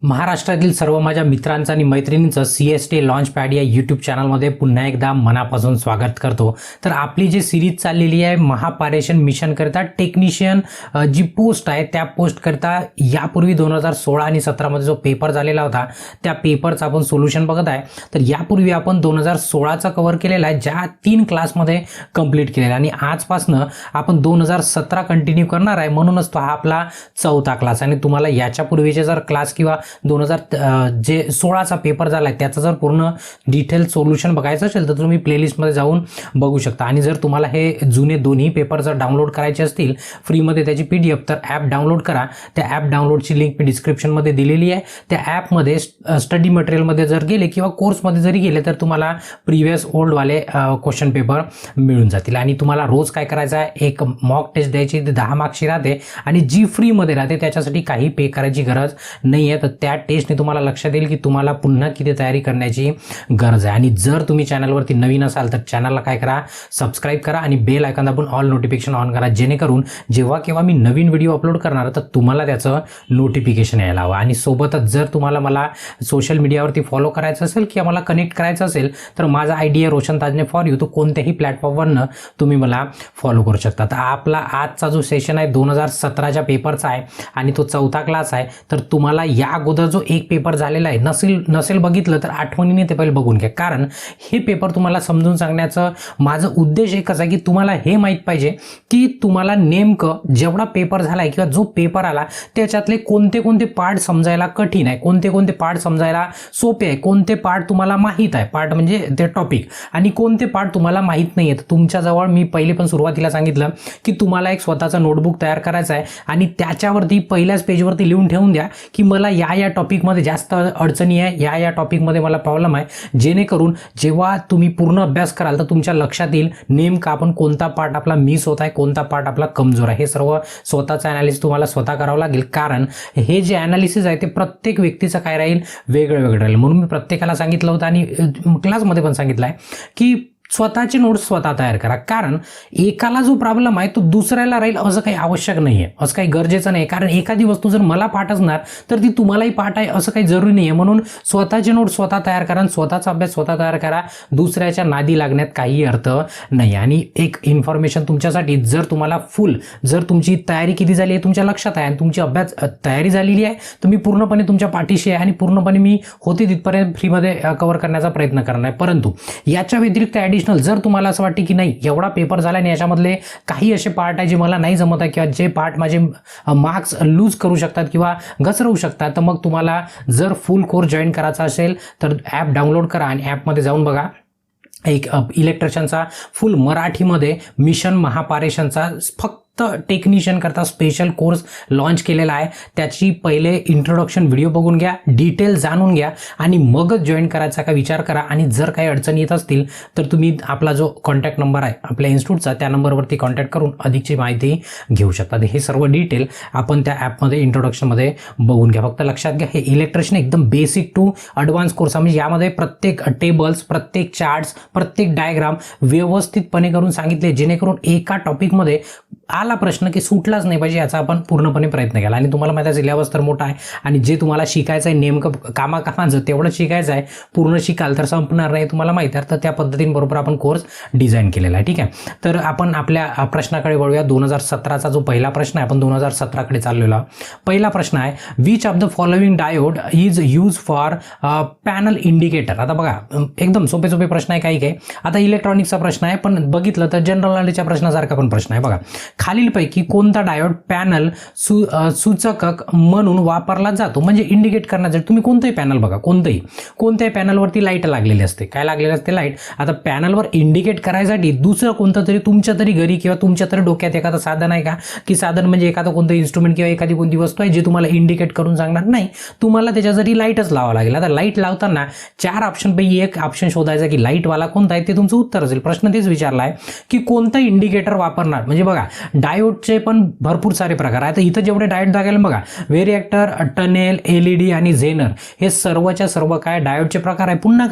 महाराष्ट्रातील सर्व माझ्या मित्रांचं आणि मैत्रिणींचं CST लॉन्च पॅड या यूट्यूब चॅनलमध्ये पुन्हा एकदा मनापासून स्वागत करतो. तर आपली जी सिरीज चाललेली आहे महापारेषण मिशन करता टेक्निशियन जी पोस्ट आहे त्या पोस्ट करता यापूर्वी 2016 आणि 17 मध्ये जो पेपर झालेला होता त्या पेपरचं आपण सोल्युशन बघत आहे. तर यापूर्वी आपण 2016चा कव्हर केलेला आहे, ज्या 3 क्लासमध्ये कंप्लीट केलेला, आणि आजपासनं आपण 2017 कंटिन्यू करणार आहे. म्हणूनच तो हा आपला 4था क्लास. आणि तुम्हाला याच्यापूर्वीचे जर क्लास किंवा 2016चा पेपर झाला आहे त्याचं जर पूर्ण डिटेल सोल्युशन बघायचं असेल तर तुम्ही प्लेलिस्टमध्ये जाऊन बघू शकता. आणि जर तुम्हाला हे जुने दोन्ही पेपर जर डाउनलोड करायचे असतील फ्रीमध्ये त्याची PDF, तर ॲप डाउनलोड करा. त्या ॲप डाउनलोडची लिंक मी डिस्क्रिप्शनमध्ये दिलेली आहे. त्या ॲपमध्ये स्टडी मटेरियलमध्ये जर गेले किंवा कोर्समध्ये जरी गेले तर तुम्हाला प्रिव्हियस ओल्डवाले क्वेश्चन पेपर मिळून जातील. आणि तुम्हाला रोज काय करायचं आहे, एक मॉक टेस्ट द्यायची, ते 10 मार्क्सची राहते आणि जी फ्रीमध्ये राहते त्याच्यासाठी काही पे करायची गरज नाही आहे. तर त्या टेस्टने तुम्हाला लक्षात येईल की तुम्हाला पुन्हा किती तयारी करण्याची गरज आहे. आणि जर तुम्ही चॅनलवरती नवीन असाल तर चॅनलला काय करा, सबस्क्राईब करा आणि बेल आयकॉन दाबून ऑल नोटिफिकेशन ऑन करा, जेणेकरून जेव्हा केव्हा मी नवीन व्हिडिओ अपलोड करणार तर तुम्हाला त्याचं नोटिफिकेशन यायला हवं. आणि सोबतच जर तुम्हाला मला सोशल मीडियावरती फॉलो करायचं असेल किंवा मला कनेक्ट करायचं असेल तर माझा ID आहे रोशन ताजने फॉर यू. तो कोणत्याही प्लॅटफॉर्मवरनं तुम्ही मला फॉलो करू शकता. तर आपला आजचा जो सेशन आहे 2017च्या पेपरचा आहे आणि तो 4था क्लास आहे. तर तुम्हाला या अगोदर जो एक पेपर झालेला आहे नसेल बघितलं तर आठवणीने ते पहिले बघून घ्या, कारण हे पेपर तुम्हाला समजून सांगण्याचं माझं उद्देश एकच आहे की तुम्हाला हे माहीत पाहिजे की तुम्हाला नेमकं जेवढा पेपर झाला आहे किंवा जो पेपर आला त्याच्यातले कोणते कोणते पार्ट समजायला कठीण आहे, कोणते कोणते पार्ट समजायला सोपे आहे, कोणते पार्ट तुम्हाला माहीत आहे, पार्ट म्हणजे ते टॉपिक, आणि कोणते पार्ट तुम्हाला माहीत नाही आहे. तुमच्याजवळ मी पहिले पण सुरुवातीला सांगितलं की तुम्हाला एक स्वतःचा नोटबुक तयार करायचा आहे आणि त्याच्यावरती पहिल्याच पेजवरती लिहून ठेवून द्या की मला या टॉपिकमध्ये जास्त अडचणी आहे, या टॉपिकमध्ये मला प्रॉब्लेम आहे, जेणेकरून जेव्हा तुम्ही पूर्ण अभ्यास कराल तर तुमच्या लक्षात येईल नेमका आपण कोणता पार्ट आपला मिस होत आहे, कोणता पार्ट आपला कमजोर आहे. हे सर्व स्वतःचं ॲनालिसिस तुम्हाला स्वतः करावं लागेल, कारण हे जे ॲनालिसिस आहे ते प्रत्येक व्यक्तीचं काय राहील, वेगळं राहील. म्हणून मी प्रत्येकाला सांगितलं होतं आणि क्लासमध्ये पण सांगितलं आहे की स्वतःचे नोट्स स्वतः तयार करा, कारण एकाला जो प्रॉब्लेम आहे तो दुसऱ्याला राहील असं काही आवश्यक नाही आहे, असं काही गरजेचं नाही. कारण एखादी वस्तू जर मला पाठ असणार तर ती तुम्हालाही पाठ आहे असं काही जरुरी नाही आहे. म्हणून स्वतःचे नोट्स स्वतः तयार करा, स्वतःचा अभ्यास स्वतः तयार करा, दुसऱ्याच्या नादी लागण्यात काही अर्थ नाही. आणि एक इन्फॉर्मेशन तुमच्यासाठी, जर तुमची तयारी किती झाली आहे तुमच्या लक्षात आहे आणि तुमची अभ्यास तयारी झालेली आहे तर मी पूर्णपणे तुमच्या पाठीशी आहे आणि पूर्णपणे मी होते तिथपर्यंत फ्रीमध्ये कव्हर करण्याचा प्रयत्न करणार आहे. परंतु याच्या व्यतिरिक्त जर तुम्हाला असं वाटतं की नाही एवढा पेपर झाला आणि याच्यामधले काही असे पार्ट आहे जे मला नाही जमत आहे किंवा जे पार्ट माझे मार्क्स लूज करू शकतात किंवा घसरवू शकतात, तर मग तुम्हाला जर फुल कोर्स जॉईन करायचा असेल तर ॲप डाउनलोड करा आणि ॲपमध्ये जाऊन बघा, एक इलेक्ट्रिशियनचा फुल मराठीमध्ये मिशन महापारेषणचा फक्त टेक्निशियन करता स्पेशल कोर्स लॉन्च केलेला आहे. त्याची पहिले इंट्रोडक्शन व्हिडिओ बघून घ्या, डिटेल जाणून घ्या आणि मगच जॉईन करायचा का विचार करा. आणि जर काही अडचणी येत असतील तर तुम्ही आपला जो कॉन्टॅक्ट नंबर आहे आपल्या इन्स्टिट्यूटचा त्या नंबरवरती कॉन्टॅक्ट करून अधिकची माहिती घेऊ शकता. हे सर्व डिटेल आपण त्या ॲपमध्ये इंट्रोडक्शनमध्ये बघून घ्या. फक्त लक्षात घ्या हे इलेक्ट्रिशियन एकदम बेसिक टू ॲडव्हान्स कोर्स आहे. म्हणजे यामध्ये प्रत्येक टेबल्स, प्रत्येक चार्ट्स, प्रत्येक डायग्राम व्यवस्थितपणे करून सांगितले, जेणेकरून एका टॉपिकमध्ये आला प्रश्न की सुटलाच नाही पाहिजे याचा आपण पूर्णपणे प्रयत्न केला. आणि तुम्हाला माहिती आहे सिलेबस तर मोठा आहे आणि जे तुम्हाला शिकायचं आहे नेमकं कामाचं तेवढं शिकायचं आहे, पूर्ण शिकाल तर संपणार नाही तुम्हाला माहिती आहे. तर त्या पद्धतीने आपण कोर्स डिझाईन केलेला आहे. ठीक आहे, तर आपण आपल्या प्रश्नाकडे वळूया. 2017चा जो पहिला प्रश्न आहे, आपण 2017कडे चाललेलो आहोत. पहिला प्रश्न आहे, which of the following diode is use for panel indicator. आता बघा एकदम सोपे प्रश्न आहे काही. आता इलेक्ट्रॉनिक्सचा प्रश्न आहे पण बघितलं तर जनरल नॉलेजच्या प्रश्नासारखा पण प्रश्न आहे. बघा, खालीलपैकी कोणता डायोड पॅनल सूचक म्हणून वापरला जातो, म्हणजे इंडिकेट करण्यासाठी. तुम्ही कोणतंही पॅनल बघा, कोणत्याही पॅनलवरती लाईट लागलेली असते. काय लागलेली असते? लाईट. आता पॅनलवर इंडिकेट करायसाठी दुसरं कोणतं तरी तुमच्या तरी घरी किंवा तुमच्या तरी डोक्यात एखादं साधन आहे का, की साधन म्हणजे एखादं कोणतं इन्स्ट्रुमेंट किंवा एखादी कोणती वस्तू आहे जे तुम्हाला इंडिकेट करून सांगणार नाही, तुम्हाला त्याच्यासाठी लाईटच लावावं लागेल. आता लाईट लावताना 4 ऑप्शनपैकी एक ऑप्शन शोधायचा की लाईटवाला कोणता आहे ते तुमचं उत्तर असेल. प्रश्न तेच विचारला आहे की कोणतं इंडिकेटर वापरणार. म्हणजे बघा डायोडचे पण भरपूर सारे प्रकार आहे. आता इथं जेवढे डायोड दाखवले बघा, व्हेरिएक्टर, टनेल, LED आणि झेनर, हे सर्वच्या सर्व काय डायोडचे प्रकार आहे. पुन्हा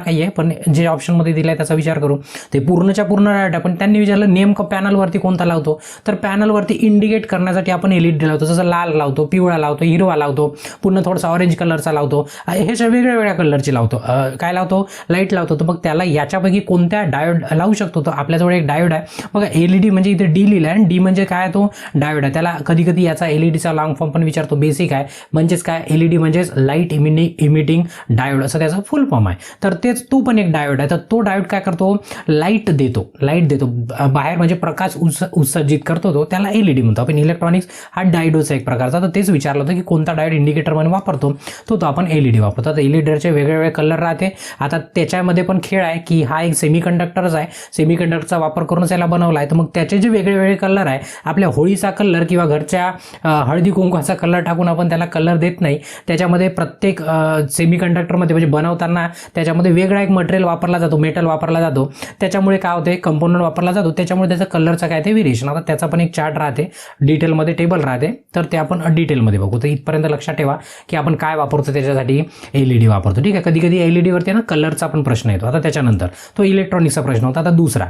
काही आहे पण जे ऑप्शनमध्ये दिलं आहे त्याचा विचार करू. ते पूर्णच्या पूर्ण डायोड आहे, पण त्यांनी विचारलं नेमकं पॅनलवरती कोणता लावतो, तर पॅनलवरती इंडिकेट करण्यासाठी आपण LED लावतो. जसं लाल लावतो, पिवळा लावतो, हिरवा लावतो, पुन्हा थोडासा ऑरेंज कलरचा लावतो, हे सगळे वेगळ्या कलरची लावतो. काय लावतो, लाईट लावतो. तर मग त्याला याच्यापैकी कोणत्या डायोड लावू शकतो, तर आपल्याजवळ एक डायोड आहे बघा, LED म्हणजे इथे D लिहिला आहे. D म्हणजे काय, तो डायोड आहे. त्याला कधी कधी याचा LEDचा लॉंग फॉर्म पण विचारतो. बेसिक आहे म्हणजेच काय, LED म्हणजेच लाईट इमिटिंग डायोड असं त्याचा फुल फॉर्म आहे. तर तेच तो पण एक डायोड आहे. तर तो डायोड काय करतो, लाईट देतो बाहेर, म्हणजे प्रकाश उत्सर्जित करतो, तो त्याला LED म्हणतो आपण. इलेक्ट्रॉनिक्स हा डायोडचा एक प्रकारचा. तर तेच विचारलं होतं की कोणता डायोड इंडिकेटर म्हणून वापरतो, तो आपण LED वापरतो. तर LEDचे वेगवेगळे कलर राहते. आता त्याच्यामध्ये पण खेळ आहे की हा एक सेमीकंडक्टरच आहे, सेमीकंडक्टरचा वापर करूनच याला बनवला आहे. तर मग त्याचे जे वेगवेगळे कलर आहे, आपल्या होळीचा कलर किंवा घरच्या हळदी कुंकवाचा कलर टाकून आपण त्याला कलर देत नाही. त्याच्यामध्ये प्रत्येक सेमीकंडक्टरमध्ये म्हणजे बनवताना त्याच्यामध्ये वेगळा एक मटेरियल वापरला जातो, मेटल वापरला जातो. त्याच्यामुळे काय होते, कंपोनंट वापरला जातो, त्याच्यामुळे त्याचा कलरचा काय ते व्हेरिएशन. आता त्याचा पण एक चार्ट राहते, डिटेलमध्ये टेबल राहते, तर ते आपण डिटेलमध्ये बघू. तर इथपर्यंत लक्षात ठेवा की आपण काय वापरतो, त्याच्यासाठी LED वापरतो. ठीक आहे. कधी कधी LED वरती ना कलरचा पण प्रश्न येतो. आता त्याच्यानंतर तो इलेक्ट्रॉनिक्सचा प्रश्न होता. आता दुसरा,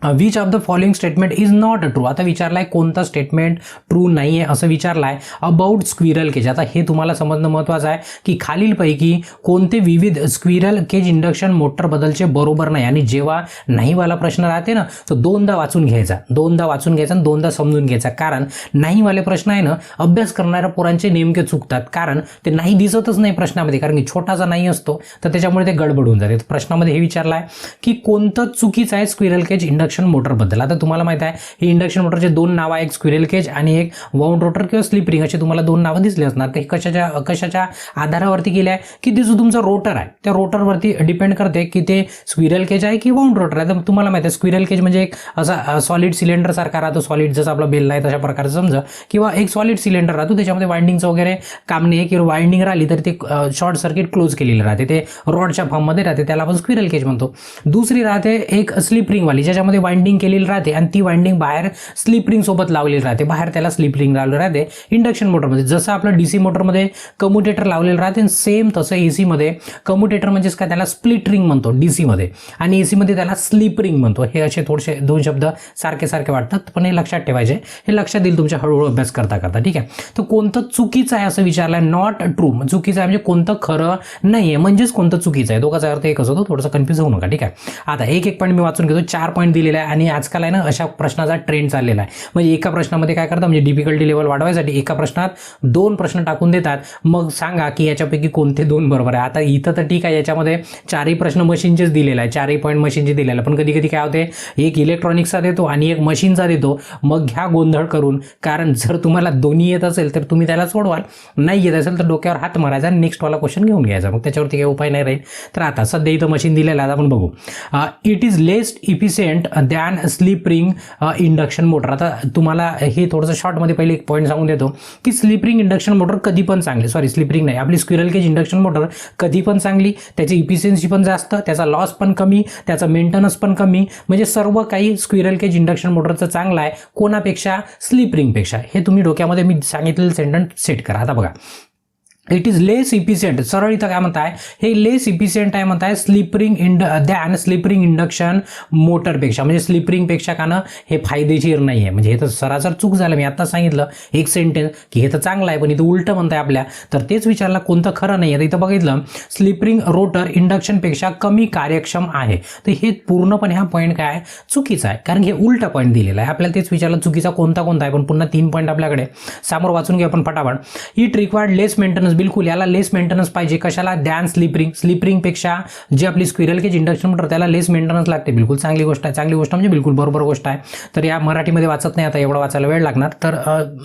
which of the following statement is not true. आता विचारलाय कोणता स्टेटमेंट ट्रू नाही आहे असं विचारलाय. About squirrel Kaij. आता हे तुम्हाला समजणं महत्त्वाचं आहे की खालीलपैकी कोणते विविध स्क्विरल केज इंडक्शन मोटर बद्दलचे बरोबर नाही. आणि जेव्हा नाहीवाला प्रश्न राहते ना, तर दोनदा वाचून घ्यायचा आणि दोनदा समजून घ्यायचा. कारण नाहीवाले प्रश्न आहे ना, अभ्यास करणाऱ्या पोरांचे नेमके चुकतात, कारण ते नाही दिसतच नाही प्रश्नामध्ये, कारण की छोटासा नाही असतो, तर त्याच्यामुळे ते गडबड होऊन जाते. प्रश्नामध्ये हे विचारलाय की कोणतं चुकीचं आहे स्क्विरल केज इंडक्शन मोटर बद्दल. आता तुम्हाला माहिती आहे ही इंडक्शन मोटरचे दोन नाव आहे, एक स्क्विरल केज आणि एक वाउंड रोटर किंवा स्लिप रिंग, असे तुम्हाला दोन नावं दिसले असणार. ते कशाच्या आधारावरती केले आहे की ते जो तुमचा रोटर आहे त्या रोटरवरती डिपेंड करते की ते स्क्विरल केज आहे की वाउंड रोटर आहे. तर तुम्हाला माहिती आहे स्क्विरल केज म्हणजे एक असा सॉलिड सिलेंडर सारखा राहतो, सॉलिड जसं आपला बेल आहे तशा प्रकारचं समजा, किंवा एक सॉलिड सिलेंडर राहतो, त्याच्यामध्ये वाइंडिंगचं वगैरे काम नाही, किंवा वाइंडिंग राहिली तर ते शॉर्ट सर्किट क्लोज केलेलं राहते, ते रॉडच्या फॉर्ममध्ये राहते, त्याला आपण स्क्विरल केज म्हणतो. दुसरी राहते एक स्लिप रिंग वाली, ज्याच्यामध्ये वाइंडिंग केलेली राहते आणि ती वाइंडिंग बाहेर स्लिप रिंग सोबत लावलेली राहते, बाहेर त्याला स्लिप रिंग लावलेली राहते. इंडक्शन मोटरमध्ये जसं आपलं DC मोटरमध्ये कम्युटेटर लावलेलं राहते, सेम तसं AC मध्ये कम्युटेटर म्हणजेच काय, त्याला स्प्लिट रिंग म्हणतो DC मध्ये, आणि AC मध्ये त्याला स्लिप रिंग म्हणतो. हे असे थोडेसे दोन शब्द सारखे वाटतात, पण हे लक्षात ठेवायचे, हे लक्षात येईल तुमच्या हळूहळू अभ्यास करता. ठीक आहे. तर कोणतं चुकीचं आहे असं विचारलंय, नॉट ट्रू. चुकीचं आहे म्हणजे कोणतं खरं नाहीये, म्हणजेच कोणतं चुकीचं आहे. दोघांचा अर्थ एकच होतो, थोडंसं कन्फ्युज होऊ नका. ठीक आहे. आता एक पॉईंट मी वाचून घेतो. 4 पॉईंट दिलेले आहे आणि आजकाल आहे ना अशा प्रश्नाचा ट्रेंड चाललेला आहे. म्हणजे एका प्रश्नामध्ये काय करतात, म्हणजे डिफिकल्टी लेवल वाढवायसाठी एका प्रश्नात 2 प्रश्न टाकून देतात, मग सांगा की याच्यापैकी कोणते 2 बरोबर आहे. आता इथं तर ठीक आहे, याच्यामध्ये 4ही प्रश्न मशीनचेच दिलेला आहे, 4ही पॉईंट मशीनचे दिलेला, पण कधी कधी काय होते, एक इलेक्ट्रॉनिक्सचा देतो आणि एक मशीनचा देतो, मग घ्या गोंधळ करून. कारण जर तुम्हाला दोन्ही येत असेल तर तुम्ही त्याला सोडवाल, नाही येत असेल तर डोक्यावर हात मारायचा आणि नेक्स्ट वाला क्वेश्चन घेऊन घ्यायचा, मग त्याच्यावरती काही उपाय नाही राहील. तर आता सध्या इथं मशीन दिलेलं आहे, आपण बघू. It is less efficient than slip ring induction motor. आता तुम्हाला हे थोडंसं शॉर्टमध्ये पहिले एक पॉईंट सांगून देतो की स्लिप रिंग इंडक्शन मोटर कधी पण चांगली, स्लिप रिंग नाही, आपली स्क्विरल केज इंडक्शन मोटर कधी पण चांगली, त्याची इफिशियन्सी पण जास्त, त्याचा लॉस पण कमी, त्याचा मेंटेनन्स पण कमी, म्हणजे सर्व काही स्क्विरल केज इंडक्शन मोटरचं चांगलं आहे. कोणापेक्षा, स्लिप रिंगपेक्षा. हे तुम्ही डोक्यामध्ये मी सांगितलेलं सेंटेन्स सेट करा. आता बघा, इट इज लेस इफिशियंट, सरळ इथं काय म्हणताय, हे लेस इफिशियंट आहे म्हणताय slip ring than slip ring induction मोटरपेक्षा, म्हणजे स्लिप रिंगपेक्षा का ना हे फायदेशीर नाही आहे. म्हणजे हे तर सरासर चूक झालं, मी आता सांगितलं एक सेंटेन्स की हे तर चांगलं आहे, पण इथं उलटं म्हणताय आपल्या. तर तेच विचारलं कोणतं खरं नाही आहे. इथं बघितलं स्लिप रिंग रोटर इंडक्शनपेक्षा कमी कार्यक्षम आहे, तर हे पूर्णपणे हा पॉईंट काय आहे, चुकीचा आहे, कारण हे उलटा पॉईंट दिलेला आहे. आपल्याला तेच विचारलं चुकीचा कोणता आहे, पण पुन्हा 3 पॉईंट आपल्याकडे समोर वाचून घ्या आपण फटाफट. इट रिक्वायर्ड लेस मेंटेनन्स, बिलकुल याला लेस मेंटेनन्स पाहिजे, कशाला, दॅन स्लिप रिंगपेक्षा जे आपली स्क्विरल केज इंडक्शन मोटर त्याला लेस मेंटेनन्स लागते. बिलकुल चांगली गोष्ट आहे, चांगली गोष्ट म्हणजे बिलकुल बरोबर गोष्ट आहे. तर या मराठीमध्ये वाचत नाही, आता एवढा वाचायला वेळ लागणार, तर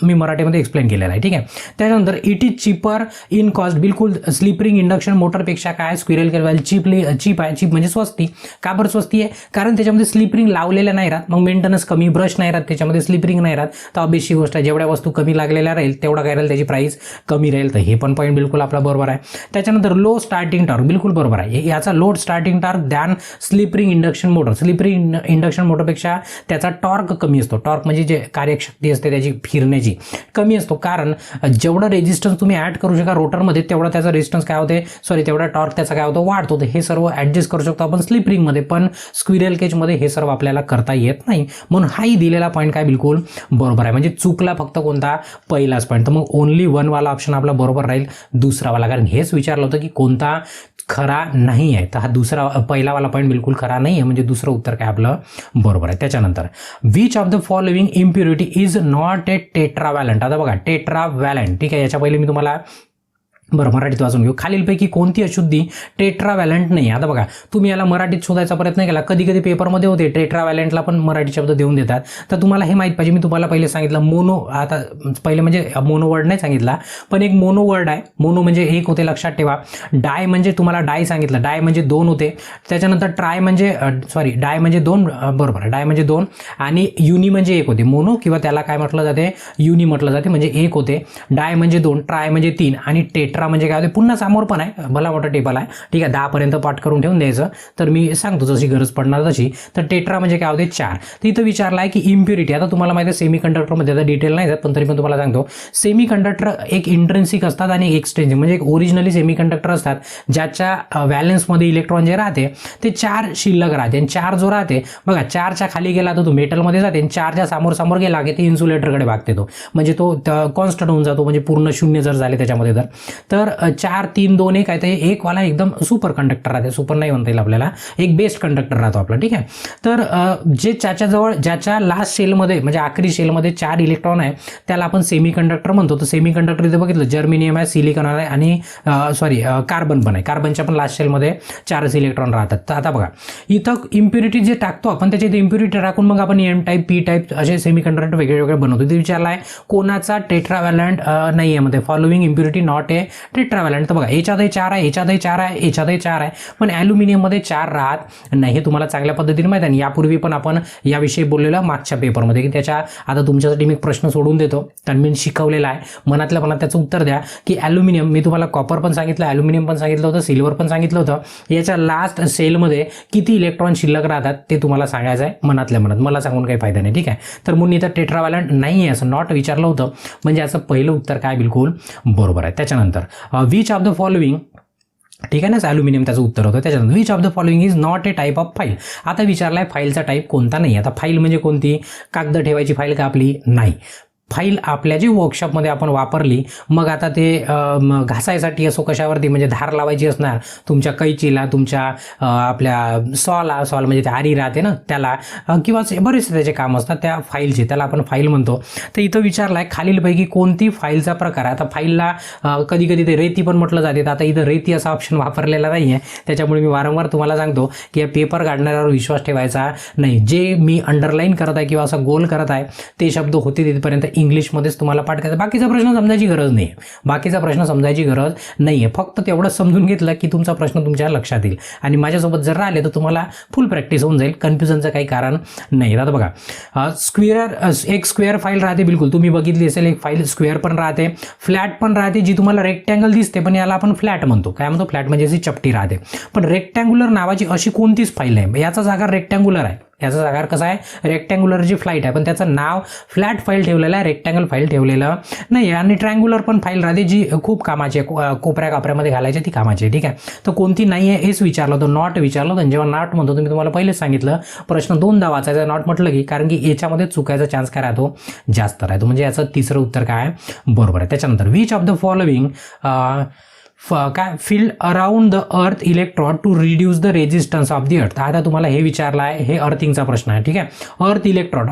मी मराठीमध्ये एक्सप्लेन केलेला आहे. ठीक आहे. त्याच्यानंतर it is cheaper in cost, बिलकुल स्लिप रिंग इंडक्शन मोटरपेक्षा काय स्क्विरल केज चीप आहे. चीप म्हणजे स्वस्ती. का बरं स्वस्ती आहे, कारण त्याच्यामध्ये स्लिप रिंग लावलेल्या नाही राहत, मग मेंटेनन्स कमी, ब्रश नाही राहत, त्याच्यामध्ये स्लिप रिंग नाही राहत, तर ऑब्वियसली गोष्ट आहे जेवढ्या वस्तू कमी लागलेल्या राहील तेवढा काय राहील त्याची प्राइस कमी राहील. तर हे पण पॉईंट बिलकुल आपला बरोबर आहे. त्याच्यानंतर लो स्टार्टिंग टॉर्क बिलकुल बरोबर आहे. याचा low starting torque than slip ring induction motor. Slip ring induction मोटरपेक्षा त्याचा टॉर्क कमी असतो. टॉर्क म्हणजे जे कार्यशक्ती असते त्याची फिरण्याची कमी असतो, कारण जेवढा रेजिस्टन्स तुम्ही ॲड करू शका रोटरमध्ये तेवढा त्याचा रेजिस्टन्स काय होते, तेवढा टॉर्क त्याचा काय होतो, वाढतो. हे सर्व ॲडजस्ट करू शकतो आपण स्लिप रिंगमध्ये, पण स्क्विरल केजमध्ये हे सर्व आपल्याला करता येत नाही. म्हणून हाही दिलेला पॉईंट काय बिलकुल बरोबर आहे. म्हणजे चुकला फक्त कोणता, पहिलाच पॉईंट. तर मग ओनली 1 वाला ऑप्शन आपला बरोबर राहील, दुसरावाला. कारण हेच विचारलं होतं की कोणता खरा नाही आहे, तर हा पहिलावाला पॉईंट बिलकुल खरा नाही आहे, म्हणजे दुसरं उत्तर काय आपलं बरोबर आहे. त्याच्यानंतर which of the following impurity is not a tetravalent. आता बघा टेट्राव्हॅलंट, ठीक आहे. याच्या पहिले मी तुम्हाला मराठीत वाचून घेऊ. खालीलपैकी कोणती अशुद्धी टेट्राव्हॅलंट नाही. आता बघा, तुम्ही याला मराठीत शोधायचा प्रयत्न केला, कधी कधी पेपरमध्ये होते टेट्राव्हॅलंटला पण मराठी शब्द देऊन देतात. तर तुम्हाला हे माहीत पाहिजे, मी तुम्हाला पहिले सांगितलं मोनो. आता पहिले म्हणजे मोनो वर्ड नाही सांगितला, पण एक मोनो वर्ड आहे. मोनो म्हणजे एक होते, लक्षात ठेवा. डाय म्हणजे तुम्हाला डाय सांगितलं, डाय म्हणजे 2 होते. त्याच्यानंतर डाय म्हणजे 2, बरोबर, डाय म्हणजे 2 आणि युनी म्हणजे 1 होते. मोनो किंवा त्याला काय म्हटलं जाते, युनी म्हटलं जाते, म्हणजे 1 होते. डाय म्हणजे 2, ट्राय म्हणजे 3 आणि टेट्रा म्हणजे काय होते, पुन्हा समोर पण आहे, भला मोठा टेबल आहे, ठीक आहे. 10 पर्यंत पाठ करून ठेवून द्यायचं, तर मी सांगतो जशी गरज पडणार तशी. तर टेट्रा म्हणजे काय होते, 4. तर इथं विचारला आहे की इम्प्युरिटी. आता तुम्हाला माहिती आहे सेमी कंडक्टरमध्ये आता डिटेल नाही जात, पण तरी पण तुम्हाला सांगतो. सेमी कंडक्टर एक इंट्रेन्सिक असतात आणि एक एक्सट्रेन्सिक, म्हणजे एक ओरिजिनली सेमी कंडक्टर असतात ज्याच्या व्हॅलेन्समध्ये इलेक्ट्रॉन जे राहते ते 4 शिल्लक राहते. आणि 4 जो राहते बघा, 4च्या खाली गेला तर तो मेटलमध्ये जाते, आणि 4च्या समोर गेला की ते इन्सुलेटरकडे भागते, म्हणजे तो कॉन्स्टंट होऊन जातो, म्हणजे पूर्ण 0 जर झाले त्याच्यामध्ये तर 4, 3, 2, 1 आहे. तर 1 वाला एकदम सुपर कंडक्टर राहते, सुपर नाही म्हणता येईल आपल्याला, एक बेस्ट कंडक्टर राहतो आपला, ठीक आहे. तर जे ज्याच्याजवळ ज्याच्या लास्ट शेलमध्ये म्हणजे आखरी शेलमध्ये 4 इलेक्ट्रॉन आहे त्याला आपण सेमी कंडक्टर म्हणतो. तर सेमी कंडक्टर इथे बघितलं, जर्मेनियम आहे, सिलिकॉन आहे आणि कार्बन पण आहे. कार्बनच्या पण लास्ट शेलमध्ये 4 इलेक्ट्रॉन राहतात. तर आता बघा, इथं इम्प्युरिटी जे टाकतो आपण त्याच्या इथे इम्प्युरिटी टाकून मग आपण एम टाईप, पी टाईप असे सेमी कंडक्टर वेगळे वेगळे बनवतो. ते विचारला आहे कोणाचा टेट्राव्हॅलंट नाही आहे मध्ये, फॉलोइंग इम्प्युरिटी नॉट ए टेट्राव्हॅलंट. तर बघा, याच्यातही 4 आहे, याच्यातही 4 आहे, याच्यातही 4 आहे, पण ॲल्युमिनियममध्ये 4 राहत नाही. हे तुम्हाला चांगल्या पद्धतीने माहिती आहे. यापूर्वी पण आपण याविषयी बोललेलं मागच्या पेपरमध्ये, की त्याच्या आता तुमच्यासाठी मी प्रश्न सोडून देतो, कारण मी शिकवलेला आहे. मनातल्या मनात त्याचं उत्तर द्या की ॲल्युमिनियम, मी तुम्हाला कॉपर पण सांगितलं, ॲल्युमिनियम पण सांगितलं होतं, सिल्वर पण सांगितलं होतं. याच्या लास्ट सेलमध्ये किती इलेक्ट्रॉन शिल्लक राहतात ते तुम्हाला सांगायचं आहे मनातल्या मनात, मला सांगून काही फायदा नाही, ठीक आहे. तर म्हणून इथं टेट्राव्हॅलंट नाही आहे असं नॉट विचारलं होतं, म्हणजे याचं पहिलं उत्तर काय बिलकुल बरोबर आहे. त्याच्यानंतर विच ऑफ द फॉलोइंग, ठीक आहे ना, ॲल्युमिनियम त्याचं उत्तर होतं. त्याच्यानंतर which of the following is not A type of file. आता विचारला आहे फाईलचा टाईप कोणता नाही. आता फाईल म्हणजे कोणती, कागद ठेवायची फाईल का आपली, नाही. फाईल आपल्या जी वर्कशॉपमध्ये आपण वापरली, मग आता ते घासायसाठी असो कशावरती, म्हणजे धार लावायची असणार तुमच्या कैचीला, तुमच्या आपल्या सॉल म्हणजे ते आरी राहते ना त्याला, किंवा बरेचसे त्याचे काम असतात त्या फाईलचे, त्याला आपण फाईल म्हणतो. तर इथं विचारलं आहे खालीलपैकी कोणती फाईलचा प्रकार आहे. आता फाईलला कधी कधी ते रेती पण म्हटलं जाते. आता इथं रेती असा ऑप्शन वापरलेला नाही आहे, त्याच्यामुळे मी वारंवार तुम्हाला सांगतो की या पेपर काढणाऱ्यावर विश्वास ठेवायचा नाही. जे मी अंडरलाईन करत आहे किंवा असा गोल करत आहे ते शब्द होते तिथपर्यंत इंग्लिशमध्येच तुम्हाला पाठ करायचा. बाकीचा प्रश्न समजायची गरज नाही आहे, फक्त तेवढं समजून घेतलं की तुमचा प्रश्न तुमच्या लक्षात येईल, आणि माझ्यासोबत जर राहिले तर तुम्हाला फुल प्रॅक्टिस होऊन जाईल, कन्फ्युजनचं काही कारण नाही. आता बघा, एक स्क्वेअर फाईल राहते, बिलकुल तुम्ही बघितली असेल. एक फाईल स्क्वेअर पण राहते, फ्लॅट पण राहते, जी तुम्हाला रेक्टँगल दिसते, पण याला आपण फ्लॅट म्हणतो. काय म्हणतो, फ्लॅट म्हणजे अशी चपटी राहते. पण रेक्टँग्युलर नावाची अशी कोणतीच फाईल आहे, याचाच आकार रेक्टँग्युलर आहे, याचा आकार कसा आहे, रेक्टँग्युलरची फ्लाईट आहे, पण त्याचं नाव फ्लॅट फाईल ठेवलेलं आहे, रेक्टँगल फाईल ठेवलेलं नाही. आणि ट्रायंग्युलर पण फाईल राहते जी खूप कामाची आहे, कोपऱ्या कापऱ्यामध्ये घालायची, ती कामाची आहे, ठीक आहे. तर कोणती नाही आहे हेच विचारलं होतं, नॉट विचारलं होतं. जेव्हा नॉट म्हणतो तुम्ही, तुम्हाला पहिलेच सांगितलं प्रश्न 2दा वाचायचा नॉट म्हटलं की, कारण की याच्यामध्ये चुकायचा चान्स काय राहतो, जास्त राहतो. म्हणजे याचं तिसरं उत्तर काय बरोबर आहे. त्याच्यानंतर विच ऑफ द फॉलोइंग काय field around the earth electron to reduce the resistance of the earth. आता तुम्हाला हे विचारलं आहे, हे अर्थिंगचा प्रश्न आहे, ठीक आहे. अर्थ इलेक्ट्रॉन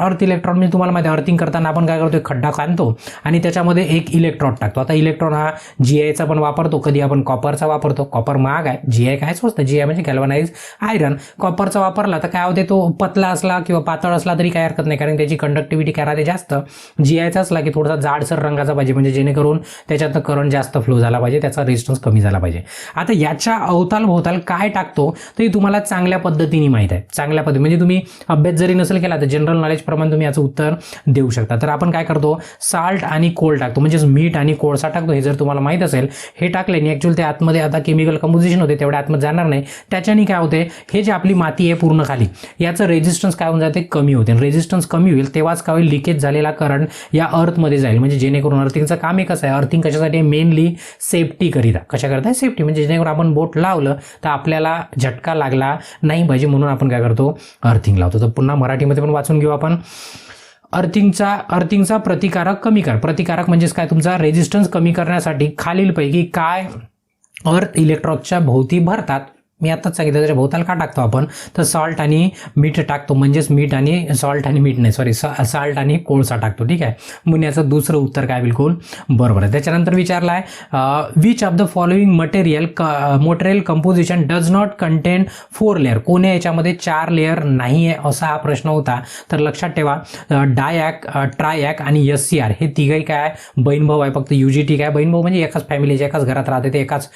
म्हणजे तुम्हाला माहिती आहे, अर्थिंग करताना आपण काय करतो, खड्डा खांदतो आणि त्याच्यामध्ये एक इलेक्ट्रॉन टाकतो. आता इलेक्ट्रॉन हा GI पण वापरतो, कधी आपण कॉपरचा वापरतो. कॉपर महाग आहे, GI काय स्वस्त, GI म्हणजे गॅल्वनाइज आयरन. कॉपरचा वापरला तर काय होते, तो पतला असला किंवा पातळ असला तरी काय हरकत नाही, कारण त्याची कंडक्टिव्हिटी काय राहते जास्त. GIचा असला की थोडासा जाडसर रंगाचा पाहिजे, म्हणजे जेणेकरून त्याच्यातनं करंट जास्त फ्लो झाला पाहिजे, त्याचा रेजिस्टन्स कमी झाला पाहिजे. आता याच्या अवतालभोवताल काय टाकतो ते तुम्हाला चांगल्या पद्धतीने माहीत आहे. चांगल्या पद्धती म्हणजे तुम्ही अभ्यास जरी नसेल केला तर जनरल नॉलेज प्रमाणे तुम्ही याचं उत्तर देऊ शकता. तर आपण काय करतो, साल्ट आणि कोल टाकतो, म्हणजेच मीठ आणि कोळसा टाकतो. हे जर तुम्हाला माहीत असेल, हे टाकल्याने ॲक्च्युअली ते आतमध्ये आता केमिकल कंपोजिशन होते, तेवढ्या आतमध्ये जाणार नाही. त्याच्याने काय होते, हे जे आपली माती आहे पूर्ण खाली, याचं रेजिस्टन्स काय होऊन जाते, कमी होते. रेजिस्टन्स कमी होईल तेव्हाच काय होईल, लिकेज झालेला करंट या अर्थमध्ये जाईल. म्हणजे जेणेकरून अर्थिंगचं काम हे कसं आहे, अर्थिंग कशासाठी, मेनली सेफ्टी करिता. कशा करता, सेफ्टी, म्हणजे जेणेकरून आपण बोट लावलं तर आपल्याला झटका लागला नाही पाहिजे, म्हणून आपण काय करतो, अर्थिंग लावतो. तर पुन्हा मराठीमध्ये पण वाचून घेऊ आपण. अर्थिंगचा प्रतिकारक कमी कर. प्रतिकारक म्हणजेच काय, तुमचा रेजिस्टन्स कमी करण्यासाठी खालीलपैकी काय अर्थ इलेक्ट्रॉनच्या भोवती भरतात. मी आताच सांगितलं, त्याच्या भोवताल का टाकतो आपण, तर सॉल्ट आणि मीठ टाकतो. म्हणजेच मीठ आणि सॉल्ट आणि मीठ नाही, सॉरी, सॉल्ट आणि कोळसा टाकतो. ठीक आहे, म्हणून याचं दुसरं उत्तर काय बिलकुल बरोबर आहे. त्याच्यानंतर विचारला आहे, which of the following material composition does not content 4 layer. कोण्या याच्यामध्ये 4 लेअर नाही आहे, असा हा प्रश्न होता. तर लक्षात ठेवा, डायॅक, ट्रायॅक आणि SCR हे तिघही काय बहीणभाऊ आहे. फक्त UGT काय बहीणभाऊ म्हणजे एकाच फॅमिलीचे, एकाच घरात राहते, ते एकाच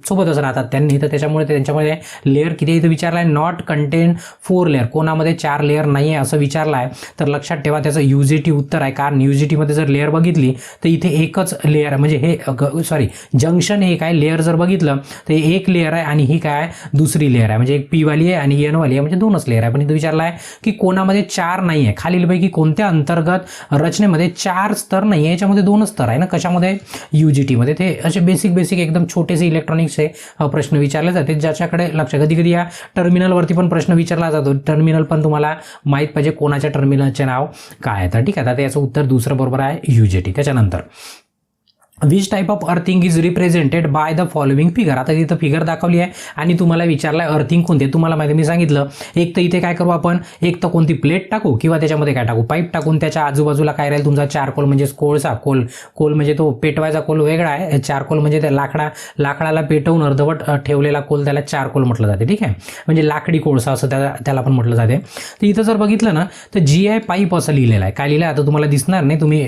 सोबतच राहतात त्यांनी. तर त्याच्यामुळे त्यांच्यामध्ये लेअर किती इथं विचारला आहे, नॉट कंटेन 4 लेअर. कोणामध्ये 4 लेअर नाही आहे असं विचारलं आहे. तर लक्षात ठेवा त्याचं UGT उत्तर आहे. कारण UGTमध्ये जर लेअर बघितली तर इथे एकच लेअर आहे, म्हणजे हे सॉरी जंक्शन एक आहे. लेअर जर बघितलं तर एक लेअर आहे आणि ही काय दुसरी लेअर आहे, म्हणजे एक P वाली आहे आणि N वाली आहे, म्हणजे दोनच लेअर आहे. पण इथं विचारलं आहे की कोणामध्ये 4 नाही आहे. खालीलपैकी कोणत्या अंतर्गत रचनेमध्ये 4 स्तर नाही आहे, याच्यामध्ये 2 स्तर आहे ना. कशामध्ये, UGTमध्ये. ते असे बेसिक एकदम छोटेसे इलेक्ट्रॉनिक्सचे प्रश्न विचारले जाते, ज्याच्याकडे लक्ष. कधी कधी या टर्मिनलवरती पण प्रश्न विचारला जातो. टर्मिनल पण तुम्हाला माहीत पाहिजे कोणाच्या टर्मिनलचे नाव काय आहे. तर ठीक आहे, आता याचं उत्तर दुसरं बरोबर आहे, UGT. त्याच्यानंतर which type of earthing is represented by the following figure. आता इथं फिगर दाखवली आहे आणि तुम्हाला विचारलं आहे अर्थिंग कोणते. तुम्हाला माहिती, मी सांगितलं, एक तर इथे काय करू आपण, एक तर कोणती प्लेट टाकू किंवा त्याच्यामध्ये काय टाकू, पाईप टाकून त्याच्या आजूबाजूला काय राहील तुमचा चारकोल, म्हणजेच कोळसा. कोल म्हणजे तो पेटवायचा कोल वेगळा आहे, चारकोल म्हणजे त्या लाकडाला पेटवून अर्धवट ठेवलेला कोल, त्याला चारकोल म्हटलं जाते. ठीक आहे, म्हणजे लाकडी कोळसा असं त्याला पण म्हटलं जाते. तर इथं जर बघितलं ना तर GI पाईप असं लिहिलेलं आहे. काय लिहिलं आहे आता तुम्हाला दिसणार नाही, तुम्ही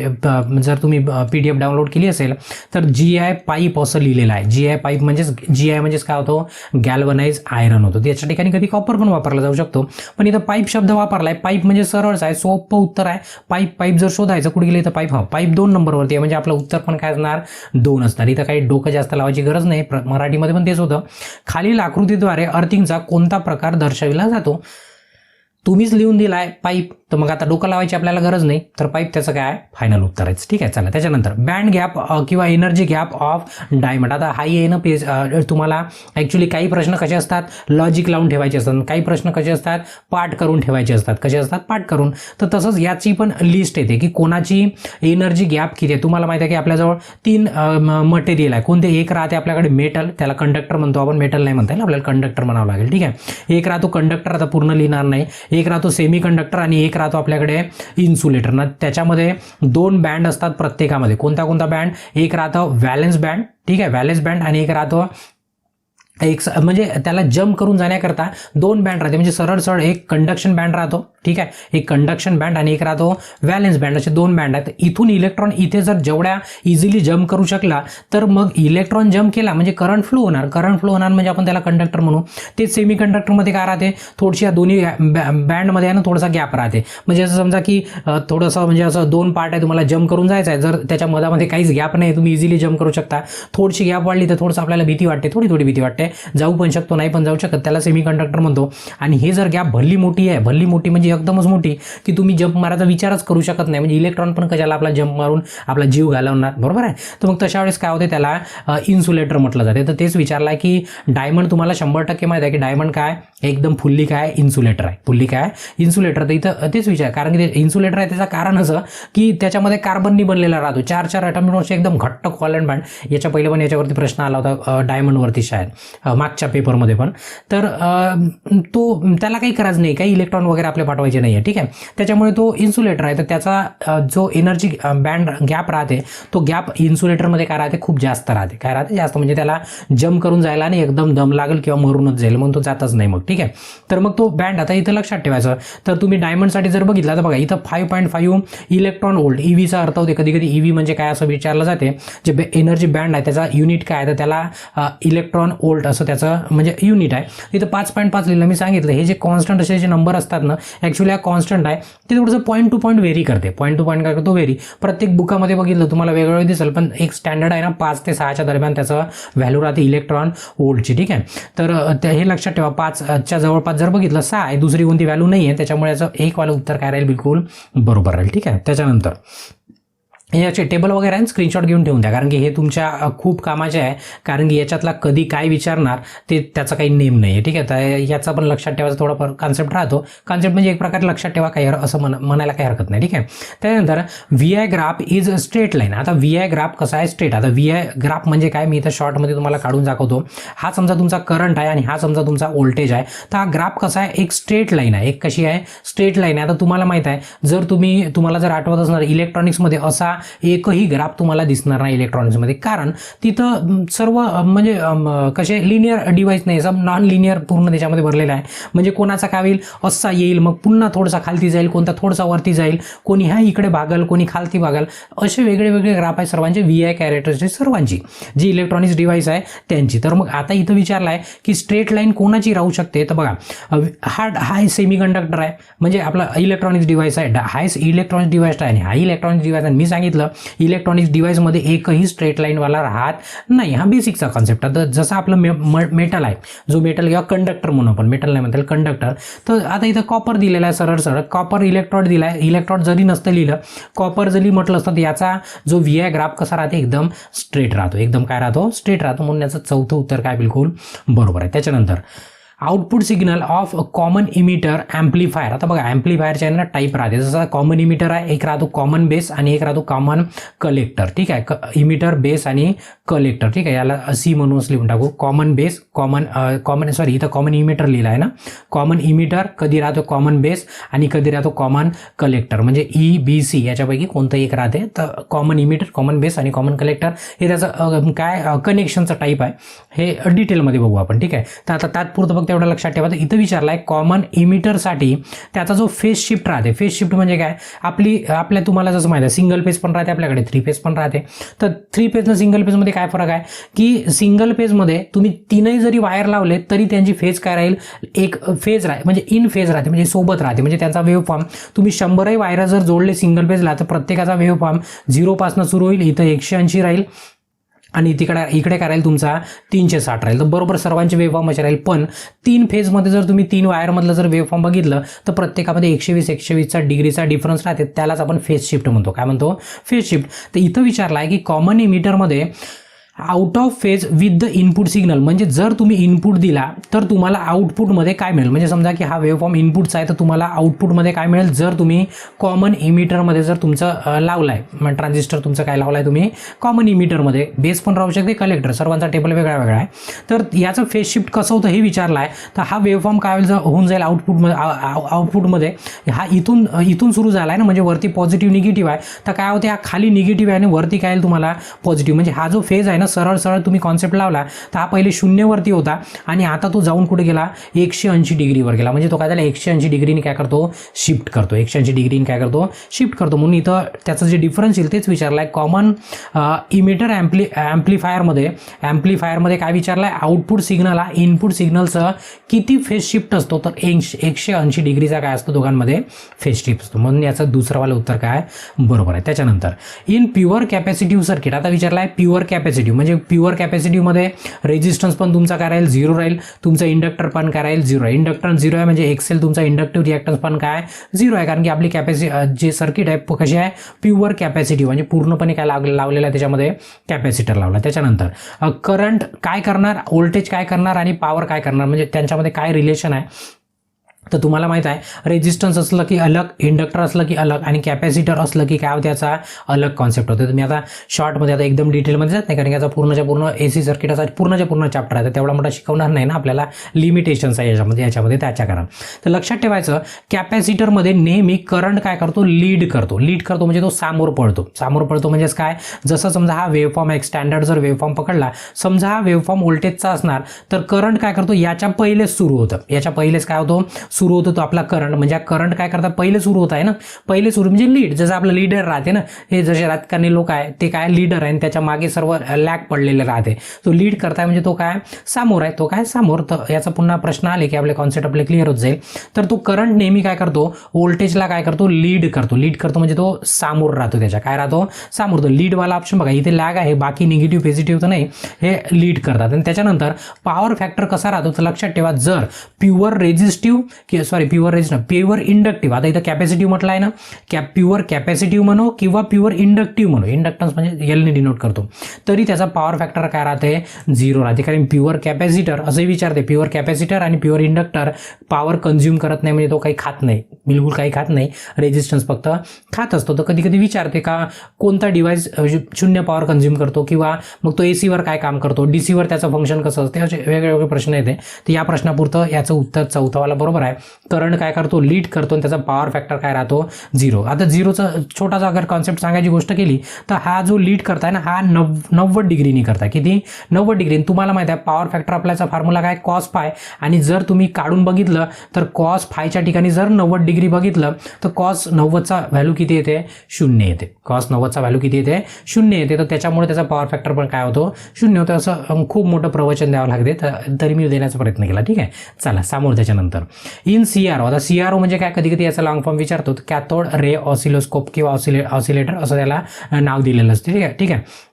जर तुम्ही PDF डाउनलोड केली असेल तर GI पाईप असं लिहिलेलं आहे. GI पाईप म्हणजेच काय होतो, गॅल्वनाइज आयरन होतो. त्याच्या ठिकाणी कधी कॉपर पण वापरला जाऊ शकतो, पण इथं पाईप शब्द वापरलाय. पाईप म्हणजे सरळच आहे, सोपं उत्तर आहे. पाईप जर शोधायचं कुठे गेलं तर पाईप 2 नंबरवरती आहे, म्हणजे आपलं उत्तर पण काय असणार, 2 असणार. इथं काही डोकं जास्त लावायची गरज नाही, मराठीमध्ये पण तेच होतं. खालील आकृतीद्वारे अर्थिंगचा कोणता प्रकार दर्शविला जातो. तुम्हीच लिहून दिलाय पाईप, तर मग आता डोकं लावायची आपल्याला गरज नाही. तर पाईप त्याचं काय फायनल उत्तर आहे. ठीक आहे, चला. त्याच्यानंतर बँड गॅप किंवा एनर्जी गॅप ऑफ डायमंड. आता हाई आहे ना पेज, तुम्हाला ॲक्च्युली काही प्रश्न कसे असतात, लॉजिक लावून ठेवायचे असतात, काही प्रश्न कसे असतात, पाठ करून ठेवायचे असतात. कसे असतात, पाठ करून. तर तसंच याची पण लिस्ट येते की कोणाची एनर्जी गॅप किती आहे. तुम्हाला माहिती आहे की आपल्याजवळ 3 मटेरियल आहे. कोणते, एक राहते आपल्याकडे मेटल, त्याला कंडक्टर म्हणतो आपण, मेटल नाही म्हणता येईल आपल्याला, कंडक्टर म्हणावं लागेल. ठीक आहे, एक राहतो कंडक्टर, आता पूर्ण लिहिणार नाही. एक राहतो सेमी कंडक्टर आणि एक राहतो आपल्याकडे इन्सुलेटर. ना त्याच्यामध्ये 2 बँड असतात प्रत्येकामध्ये. कोणता बँड, एक राहतो व्हॅलेन्स बँड. ठीक आहे, व्हॅलेन्स बँड, आणि एक राहतो म्हणजे त्याला जम्प करून जाण्याकरता 2 बँड राहते. म्हणजे सरळ एक कंडक्शन बँड राहतो. ठीक आहे, एक कंडक्शन बँड आणि एक राहतो व्हॅलेन्स बँड, असे 2 बँड आहेत. इथून इलेक्ट्रॉन इथे जर जेवढ्या इझिली जम्प करू शकला तर मग इलेक्ट्रॉन जम्प केला म्हणजे करंट फ्लो होणार म्हणजे आपण त्याला कंडक्टर म्हणू. ते सेमी कंडक्टरमध्ये काय राहते, थोडीशी या दोन्ही बँडमध्ये आहे ना थोडासा गॅप राहते. म्हणजे असं समजा की थोडंसं म्हणजे असं 2 पार्ट आहे, तुम्हाला जम्प करून जायचं आहे. जर त्याच्या मधामध्ये काहीच गॅप नाही, तुम्ही इझिली जम्प करू शकता. थोडीशी गॅप वाढली तर थोडंसं आपल्याला भीती वाटते, थोडी भीती वाटते, जाऊ पण शकतो, नाही पण जाऊ शकत, त्याला सेमी कंडक्टर म्हणतो. आणि हे जर गॅप भल्ली मोठी आहे, भल्ली मोठी म्हणजे एकदमच मोठी की तुम्ही जम्प मारायचा विचारच करू शकत नाही, म्हणजे इलेक्ट्रॉन पण कशाला आपला जम्प मारून आपला जीव घालवणार, बरोबर आहे. तर मग तशा वेळेस काय होते, त्याला इन्सुलेटर म्हटलं जाते. तर तेच विचारलं आहे की डायमंड, तुम्हाला 100% माहिती आहे की डायमंड काय एकदम फुल्ली काय इन्सुलेटर आहे, फुल्ली काय इन्सुलेटर. तर इथं तेच विचार, कारण की ते इन्सुलेटर आहे त्याचं कारण असं की त्याच्यामध्ये कार्बननी बनलेला राहतो. 4 ॲटॉमिक एकदम घट्ट कोव्हॅलेंट बँड. याच्या पहिले पण याच्यावरती प्रश्न आला होता डायमंडवरती शायद. मागच्या पेपरमध्ये पण. तर त्याला काही करायचं नाही, काही इलेक्ट्रॉन वगैरे आपले पाठवायचे नाही आहे, ठीक आहे. त्याच्यामुळे तो इन्सुलेटर आहे, तर त्याचा जो एनर्जी बँड गॅप राहते तो गॅप इन्सुलेटरमध्ये काय राहते, खूप जास्त राहते. काय राहते, जास्त, म्हणजे त्याला जम्प करून जायला आणि एकदम दम लागेल किंवा मरूनच जाईल, म्हणून तो जातच नाही मग, ठीक आहे. तर मग तो बँड आता इथं लक्षात ठेवायचं. तर तुम्ही डायमंडसाठी जर बघितला तर बघा इथं 5.5 इलेक्ट्रॉन वोल्ट, ईव्हीचा अर्थ होते. कधी कधी ईव्ही म्हणजे काय असं विचारलं जाते. जे एनर्जी बँड आहे त्याचा युनिट काय आहे, तर त्याला इलेक्ट्रॉन वोल्ट असं त्याचं म्हणजे युनिट आहे. इथं 5.5 लिहिलं. मी सांगितलं हे जे कॉन्स्टंट असे जे नंबर असतात ना, ॲक्च्युली हा कॉन्स्टंट आहे, ते थोडंसं पॉईंट टू पॉईंट व्हेरी करते. पॉईंट टू पॉईंट काय करतो, व्हेरी. प्रत्येक बुकामध्ये बघितलं तुम्हाला वेगवेगळं दिसेल, पण एक स्टँडर्ड आहे ना, 5 ते 6च्या दरम्यान त्याचं व्हॅल्यू राहते इलेक्ट्रॉन वोल्टची, ठीक आहे. तर हे लक्षात ठेवा, 5च्या जवळपास जर बघितलं 6 आहे, दुसरी कोणती व्हॅल्यू नाही आहे, त्याच्यामुळे याचं एक वालं उत्तर काय राहील, बिलकुल बरोबर राहील, ठीक आहे. त्याच्यानंतर याचे टेबल वगैरे आहे, स्क्रीनशॉट घेऊन ठेवून द्या, कारण की हे तुमच्या खूप कामाचे आहे. कारण की याच्यातला कधी काय विचारणार ते त्याचा काही नेम नाही आहे, ठीक आहे. तर याचा पण लक्षात ठेवायचा थोडाफार कॉन्सेप्ट राहतो. कॉन्सेप्ट म्हणजे एक प्रकारे लक्षात ठेवा, काही असं म्हणायला काही हरकत नाही, ठीक आहे. त्यानंतर V I graph is straight line. आता व्ही आय ग्राफ कसा आहे, स्ट्रेट. आता व्ही आय ग्राफ म्हणजे काय, मी इथं शॉर्टमध्ये तुम्हाला काढून दाखवतो. हा समजा तुमचा करंट आहे आणि हा समजा तुमचा व्होल्टेज आहे. तर हा ग्राफ कसा आहे, एक स्ट्रेट लाईन आहे. एक कशी आहे, स्ट्रेट लाईन आहे. आता तुम्हाला माहित आहे, जर तुम्हाला जर आठवत असणार इलेक्ट्रॉनिक्समध्ये असा एकही ग्राफ तुम्हाला दिसणार नाही इलेक्ट्रॉनिक्समध्ये, कारण तिथं सर्व म्हणजे कसे लिनियर डिव्हाइस नाही, सब नॉन लिनियर पूर्ण त्याच्यामध्ये भरलेला आहे. म्हणजे कोणाचा काय होईल, असा येईल, मग पुन्हा थोडासा खालती जाईल, कोणता थोडासा वरती जाईल, कोणी ह्या इकडे भागल, कोणी खालती भागल, असे वेगळे वेगळे ग्राफ आहे सर्वांचे. व्ही आय कॅरेक्टरचे सर्वांची जी इलेक्ट्रॉनिक्स डिव्हाइस आहे त्यांची. तर मग आता इथं विचारलं आहे की स्ट्रेट लाईन कोणाची राहू शकते, तर बघा हा सेमी कंडक्टर आहे, म्हणजे आपला इलेक्ट्रॉनिक्स डिव्हाइस आहे, हा इलेक्ट्रॉनिक्स डिव्हाइस आहे आणि हा इलेक्ट्रॉनिक्स डिव्हाइस आहे. मी सांगितलं इलेक्ट्रॉनिक्स डिव्हाइसमध्ये एकही स्ट्रेट लाईनवाला राहत नाही. हा बेसिकचा कॉन्सेप्ट. आता जसं आपलं मेटल आहे, जो मेटल किंवा कंडक्टर म्हणून आपण, मेटल नाही म्हणता कंडक्टर. तर आता इथं कॉपर दिलेला आहे, सरळ सरळ कॉपर इलेक्ट्रोड दिला आहे. इलेक्ट्रोड जरी नसतं लिहिलं, कॉपर जरी म्हटलं असतं, तर याचा जो व्ही आय ग्राफ कसा राहते, एकदम स्ट्रेट राहतो, एकदम काय राहतो, स्ट्रेट राहतो. म्हणून याचं चौथं उत्तर काय बिलकुल बरोबर आहे. त्याच्यानंतर output signal of common emitter amplifier. आता बघा ॲम्प्लिफायरच्या ना टाईप राहते. जसं कॉमन इमिटर आहे, एक राहतो कॉमन बेस आणि एक राहतो कॉमन कलेक्टर, ठीक आहे. इमिटर, बेस आणि कलेक्टर, ठीक आहे. याला सी म्हणून लिहून टाकू, कॉमन बेस, कॉमन सॉरी इथं कॉमन इमिटर लिहिलं आहे ना. कॉमन इमिटर कधी राहतो कॉमन बेस आणि कधी राहतो कॉमन कलेक्टर, म्हणजे ई बी सी याच्यापैकी कोणतं एक राहते. तर कॉमन इमिटर, कॉमन बेस आणि कॉमन कलेक्टर हे त्याचं काय कनेक्शनचं टाईप आहे, हे डिटेलमध्ये बघू आपण, ठीक आहे. तर आता तात्पुरतं तेवढं लक्षात ठेवा. तर इथं विचारलं आहे कॉमन इमिटरसाठी त्याचा जो फेज शिफ्ट राहते. फेज शिफ्ट म्हणजे काय, आपल्या तुम्हाला जसं माहिती आहे सिंगल पेज पण राहते, आपल्याकडे 3 पेज पण राहते. तर 3 पेज आणि सिंगल पेजमध्ये काय फरक आहे, की सिंगल पेजमध्ये तुम्ही 3ही जरी वायर लावले तरी त्यांची फेज काय राहील, एक फेज राहील, म्हणजे इन फेज राहते, म्हणजे सोबत राहते. म्हणजे त्यांचा वेव्ह फॉर्म तुम्ही 100ही वायर जर जोडले सिंगल पेजला, तर प्रत्येकाचा वेव्ह फॉर्म 0 पासून सुरू होईल, इथं 180 राहील आणि इकडे काय राहील तुमचा 360 राहील. तर बरोबर सर्वांचे वेव्हफॉर्म असे राहील. पण 3 फेजमध्ये जर तुम्ही 3 वायरमधलं जर वेव्हफॉर्म बघितलं, तर प्रत्येकामध्ये 120 डिग्रीचा डिफरन्स राहते. त्यालाच आपण फेज शिफ्ट म्हणतो. काय म्हणतो, फेज शिफ्ट. तर इथं विचारलं आहे की कॉमन इमिटरमध्ये out of phase with the input signal, म्हणजे जर तुम्ही इनपुट दिला तर तुम्हाला आउटपुटमध्ये काय मिळेल. म्हणजे समजा की हा वेव्हफॉर्म इनपुटचा आहे, तर तुम्हाला आउटपुटमध्ये काय मिळेल, जर तुम्ही कॉमन इमिटरमध्ये जर तुमचं लावलं आहे, म्हणजे ट्रान्झिस्टर तुमचं काय लावलं आहे तुम्ही कॉमन इमिटरमध्ये, बेस पण राहू शकते, कलेक्टर, सर्वांचा टेबल वेगळा वेगळा आहे. तर याचं फेज शिफ्ट कसं होतं हे विचारलं आहे. तर हा वेव्हफॉर्म काय होऊन जाईल आउटपुटमध्ये हा इथून सुरू झाला आहे ना, म्हणजे वरती पॉझिटिव्ह निगेटिव्ह आहे, तर काय होते, हा खाली निगेटिव्ह आहे आणि वरती काय तुम्हाला पॉझिटिव्ह. म्हणजे हा जो फेज आहे ना, सरळ सरळ तुम्ही कॉन्सेप्ट लावला, तर हा पहिले 0 वरती होता आणि आता तो जाऊन कुठे गेला, 180 डिग्रीवर गेला. म्हणजे तो काय झाला, 180 डिग्रीने काय करतो, शिफ्ट करतो. 180 डिग्रीने काय करतो, शिफ्ट करतो. म्हणून इथं त्याचं जे डिफरन्स येईल तेच विचारलं आहे. कॉमन इमिटर ॲम्प्लिफायरमध्ये काय विचारलं आहे, आउटपुट सिग्नल हा इनपुट सिग्नलचं किती फेज शिफ्ट असतो, तर 180 डिग्रीचा काय असतो, दोघांमध्ये फेज शिफ्ट असतो. म्हणून याचं दुसरंवालं उत्तर काय बरोबर आहे. त्याच्यानंतर इन प्युअर कॅपॅसिटिव्ह सर्किट. आता विचारलं आहे प्युअर कॅपॅसिटिव्ह, म्हणजे प्युअर कॅपॅसिटीमध्ये रेजिस्टन्स पण तुमचा काय राहील, 0 राहील. तुमचं इंडक्टर पण काय राहील, 0 आहे. इंडक्टन्स 0 आहे, म्हणजे एक्सेल तुमचा इंडक्टिव्ह रिॲक्टन्स पण काय 0 आहे. कारण की आपली जे सर्किट आहे कशी आहे, प्युअर कॅपॅसिटिव्ह, म्हणजे पूर्णपणे काय लावलेलं आहे त्याच्यामध्ये, कॅपॅसिटर लावला. त्याच्यानंतर करंट काय करणार, व्होल्टेज काय करणार आणि पॉवर काय करणार, म्हणजे त्यांच्यामध्ये काय रिलेशन आहे. तर तुम्हाला माहित आहे रेजिस्टन्स असलं की अलग, इंडक्टर असलं की अलग आणि कॅपॅसिटर असलं की काय होते, याचा अलग कॉन्सेप्ट होते. तुम्ही आता शॉर्टमध्ये आता एकदम डिटेलमध्ये जात नाही, कारण याचा पूर्णच्या पूर्ण AC सर्किटाचा पूर्णच्या पूर्ण चॅप्टर आहे, तर तेवढा मोठा शिकवणार नाही ना, आपल्याला लिमिटेशन्स आहे याच्यामध्ये त्याच्या कारण. तर लक्षात ठेवायचं कॅपॅसिटरमध्ये नेहमी करंट काय करतो, लीड करतो म्हणजे तो सामोर पळतो म्हणजेच काय, जसं समजा हा वेव्हफॉर्म एक स्टँडर्ड जर वेव्हफॉर्म पकडला, समजा हा वेव्हफॉर्म व्होल्टेजचा असणार, तर करंट काय करतो, याच्या पहिलेच सुरू होतं, याच्या पहिलेच काय होतो, सुरू होतो तो आपला करंट. म्हणजे करंट काय करतात, पहिले सुरू होत आहे ना, पहिले सुरू म्हणजे लीड, जसं आपलं लीडर राहते ना, हे जसे राजकारणी लोक आहे ते काय लीडर आहे आणि त्याच्या मागे सर्व लॅग पडलेले राहते, तो लीड करताय म्हणजे तो काय सामोर आहे, तो काय सामोर. तर याचा पुन्हा प्रश्न आले की आपले कॉन्सेप्ट आपले क्लिअर होत जाईल. तर तो करंट नेहमी काय करतो, व्होल्टेजला काय करतो, लीड करतो म्हणजे तो सामोर राहतो, त्याच्या काय राहतो, सामोर. तो लीडवाला ऑप्शन बघा, इथे लॅग आहे, बाकी निगेटिव्ह पॉझिटिव्ह तर नाही, हे लीड करतात. आणि त्याच्यानंतर पॉवर फॅक्टर कसा राहतो, तर लक्षात ठेवा, जर प्युअर इंडक्टिव्ह, आता इथं कॅपॅसिटिव्ह म्हटलं आहे ना, प्युअर कॅपॅसिटिव्ह म्हणू किंवा प्युअर इंडक्टिव्ह म्हणू, इंडक्टन्स म्हणजे एलने डिनोट करतो, तरी त्याचा पॉवर फॅक्टर काय राहते, 0 राहते. कारण प्युअर कॅपॅसिटर असंही विचारते, प्युअर कॅपॅसिटर आणि प्युअर इंडक्टर पॉवर कंझ्युम करत नाही, म्हणजे तो काही खात नाही, बिलकुल काही खात नाही, रेजिस्टन्स फक्त खात असतो. तर कधी कधी विचारते का कोणता डिव्हाइस 0 पॉवर कंझ्युम करतो, किंवा मग तो AC वर काय काम करतो, DC वर त्याचं फंक्शन कसं असते, असे वेगवेगळे प्रश्न येते. तर या प्रश्नापुरतं याचं उत्तर चौथावाला बरोबर आहे. करंट काय करतो, लीड करतो आणि त्याचा पॉवर फॅक्टर काय राहतो, 0. आता 0चा छोटासा अगर कॉन्सेप्ट सांगायची गोष्ट केली, तर हा जो लीड करताय ना, हा 90 डिग्रीनी करताय. किती, 90 डिग्री. तुम्हाला माहिती आहे पॉवर फॅक्टर आपल्याचा फॉर्म्युला काय, कॉस फाय. आणि जर तुम्ही काढून बघितलं तर कॉस फायच्या ठिकाणी जर 90 डिग्री बघितलं तर कॉस 90चा व्हॅल्यू किती येते, 0 येते. कॉस 90चा व्हॅल्यू किती येते, 0 येते. तर त्याच्यामुळे त्याचा पॉवर फॅक्टर पण काय होतो, 0 होतं. असं खूप मोठं प्रवचन द्यावं लागते, तरी मी देण्याचा प्रयत्न केला. ठीक आहे, चला सामोर. त्याच्यानंतर इन CRO, आता CRO म्हणजे काय, कधी कधी याचा लॉंग फॉर्म विचारतो, कॅथोड रे ऑसिलोस्कोप किंवा ऑसिलेटर असं त्याला नाव दिलेलं असते. ठीक आहे.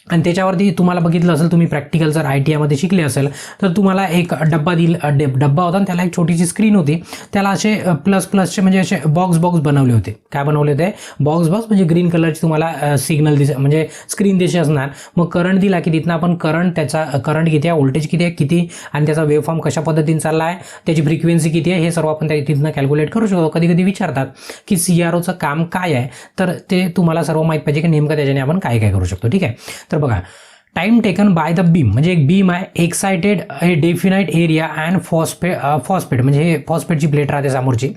आणि त्याच्यावरती तुम्हाला बघितलं असेल, तुम्ही प्रॅक्टिकल जर ITI मध्ये शिकले असेल तर तुम्हाला एक डब्बा होता आणि त्याला एक छोटीशी स्क्रीन होती, त्याला असे प्लसचे म्हणजे असे बॉक्स बनवले होते. काय बनवले होते, बॉक्स म्हणजे ग्रीन कलरची तुम्हाला सिग्नल म्हणजे स्क्रीन दिसे असणार. मग करंट दिला की तिथनं आपण त्याचा करंट किती आहे, व्होल्टेज किती आणि त्याचा वेव्हफॉर्म कशा पद्धतीने चालला आहे, त्याची फ्रिक्वेन्सी किती आहे, हे सर्व आपण तिथनं कॅल्क्युलेट करू शकतो. कधी कधी विचारतात की CROचं काम काय आहे, तर ते तुम्हाला सर्व माहीत पाहिजे की नेमकं त्याच्याने आपण काय करू शकतो. ठीक आहे. तर बघा, time taken by the beam म्हणजे एक बीम आहे, एक्साइटेड हे डेफिनाइट एरिया अँड फॉस्फेट म्हणजे हे फॉस्फेटची प्लेट राहते समोरची,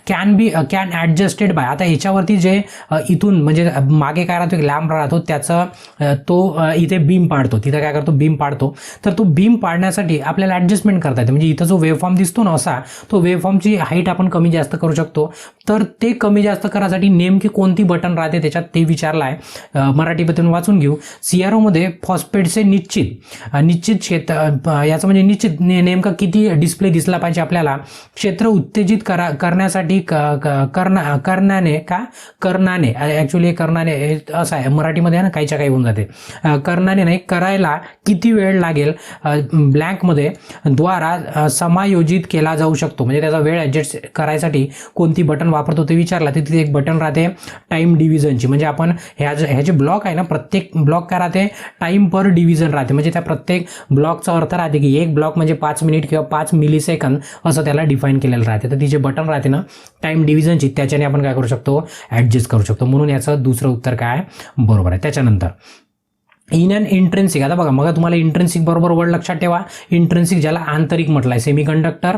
कॅन ॲडजस्टेड बाय. आता याच्यावरती जे इथून म्हणजे मागे काय राहतो, एक लॅम्प राहतो, त्याचं तो इथे बीम पाडतो, तिथं काय करतो, बीम पाडतो. तर तो बीम पाडण्यासाठी आपल्याला ॲडजस्टमेंट करता येते. म्हणजे इथं जो वेव्हफॉर्म दिसतो ना असा, तो वेव्हफॉर्मची हाईट आपण कमी जास्त करू शकतो. तर ते कमी जास्त करायसाठी नेमकी कोणती बटन राहते त्याच्यात, ते विचारलं आहे. मराठीमधून वाचून घेऊ. CROमध्ये फॉस्फेटचे निश्चित क्षेत्र, याचं म्हणजे निश्चित नेमका किती डिस्प्ले दिसला पाहिजे आपल्याला, क्षेत्र उत्तेजित करण्यासाठी कर्णाने ॲक्च्युली कर्णाने असं आहे मराठीमध्ये आहे ना, काहीच्या काही होऊन जाते, कर्णाने नाही, करायला किती वेळ लागेल ब्लँकमध्ये द्वारा समायोजित केला जाऊ शकतो. म्हणजे त्याचा वेळ ॲडजस्ट करायसाठी कोणती बटन वापरतो ते विचारला. तिथे एक बटन राहते टाईम डिव्हिजनची, म्हणजे आपण ह्या जे ब्लॉक आहे ना, प्रत्येक ब्लॉक काय राहते, टाइम पर डिव्हिजन राहते. म्हणजे त्या प्रत्येक ब्लॉकचा अर्थ राहते की एक ब्लॉक म्हणजे 5 मिनिट किंवा 5 मिलीसेकंद असं त्याला डिफाईन केलेलं राहते. तर ती जे बटन राहते ना टाइम डिव्हिजनची, त्याच्याने आपण काय करू शकतो, ॲडजस्ट करू शकतो. म्हणून याचं दुसरं उत्तर काय बरोबर आहे. त्याच्यानंतर इन अँड इंट्रेन्सिक, आता बघा मग तुम्हाला इंट्रेन्सिक बरोबर वर्ड लक्षात ठेवा. इंट्रेन्सिक ज्याला आंतरिक म्हटलं आहे, सेमीकंडक्टर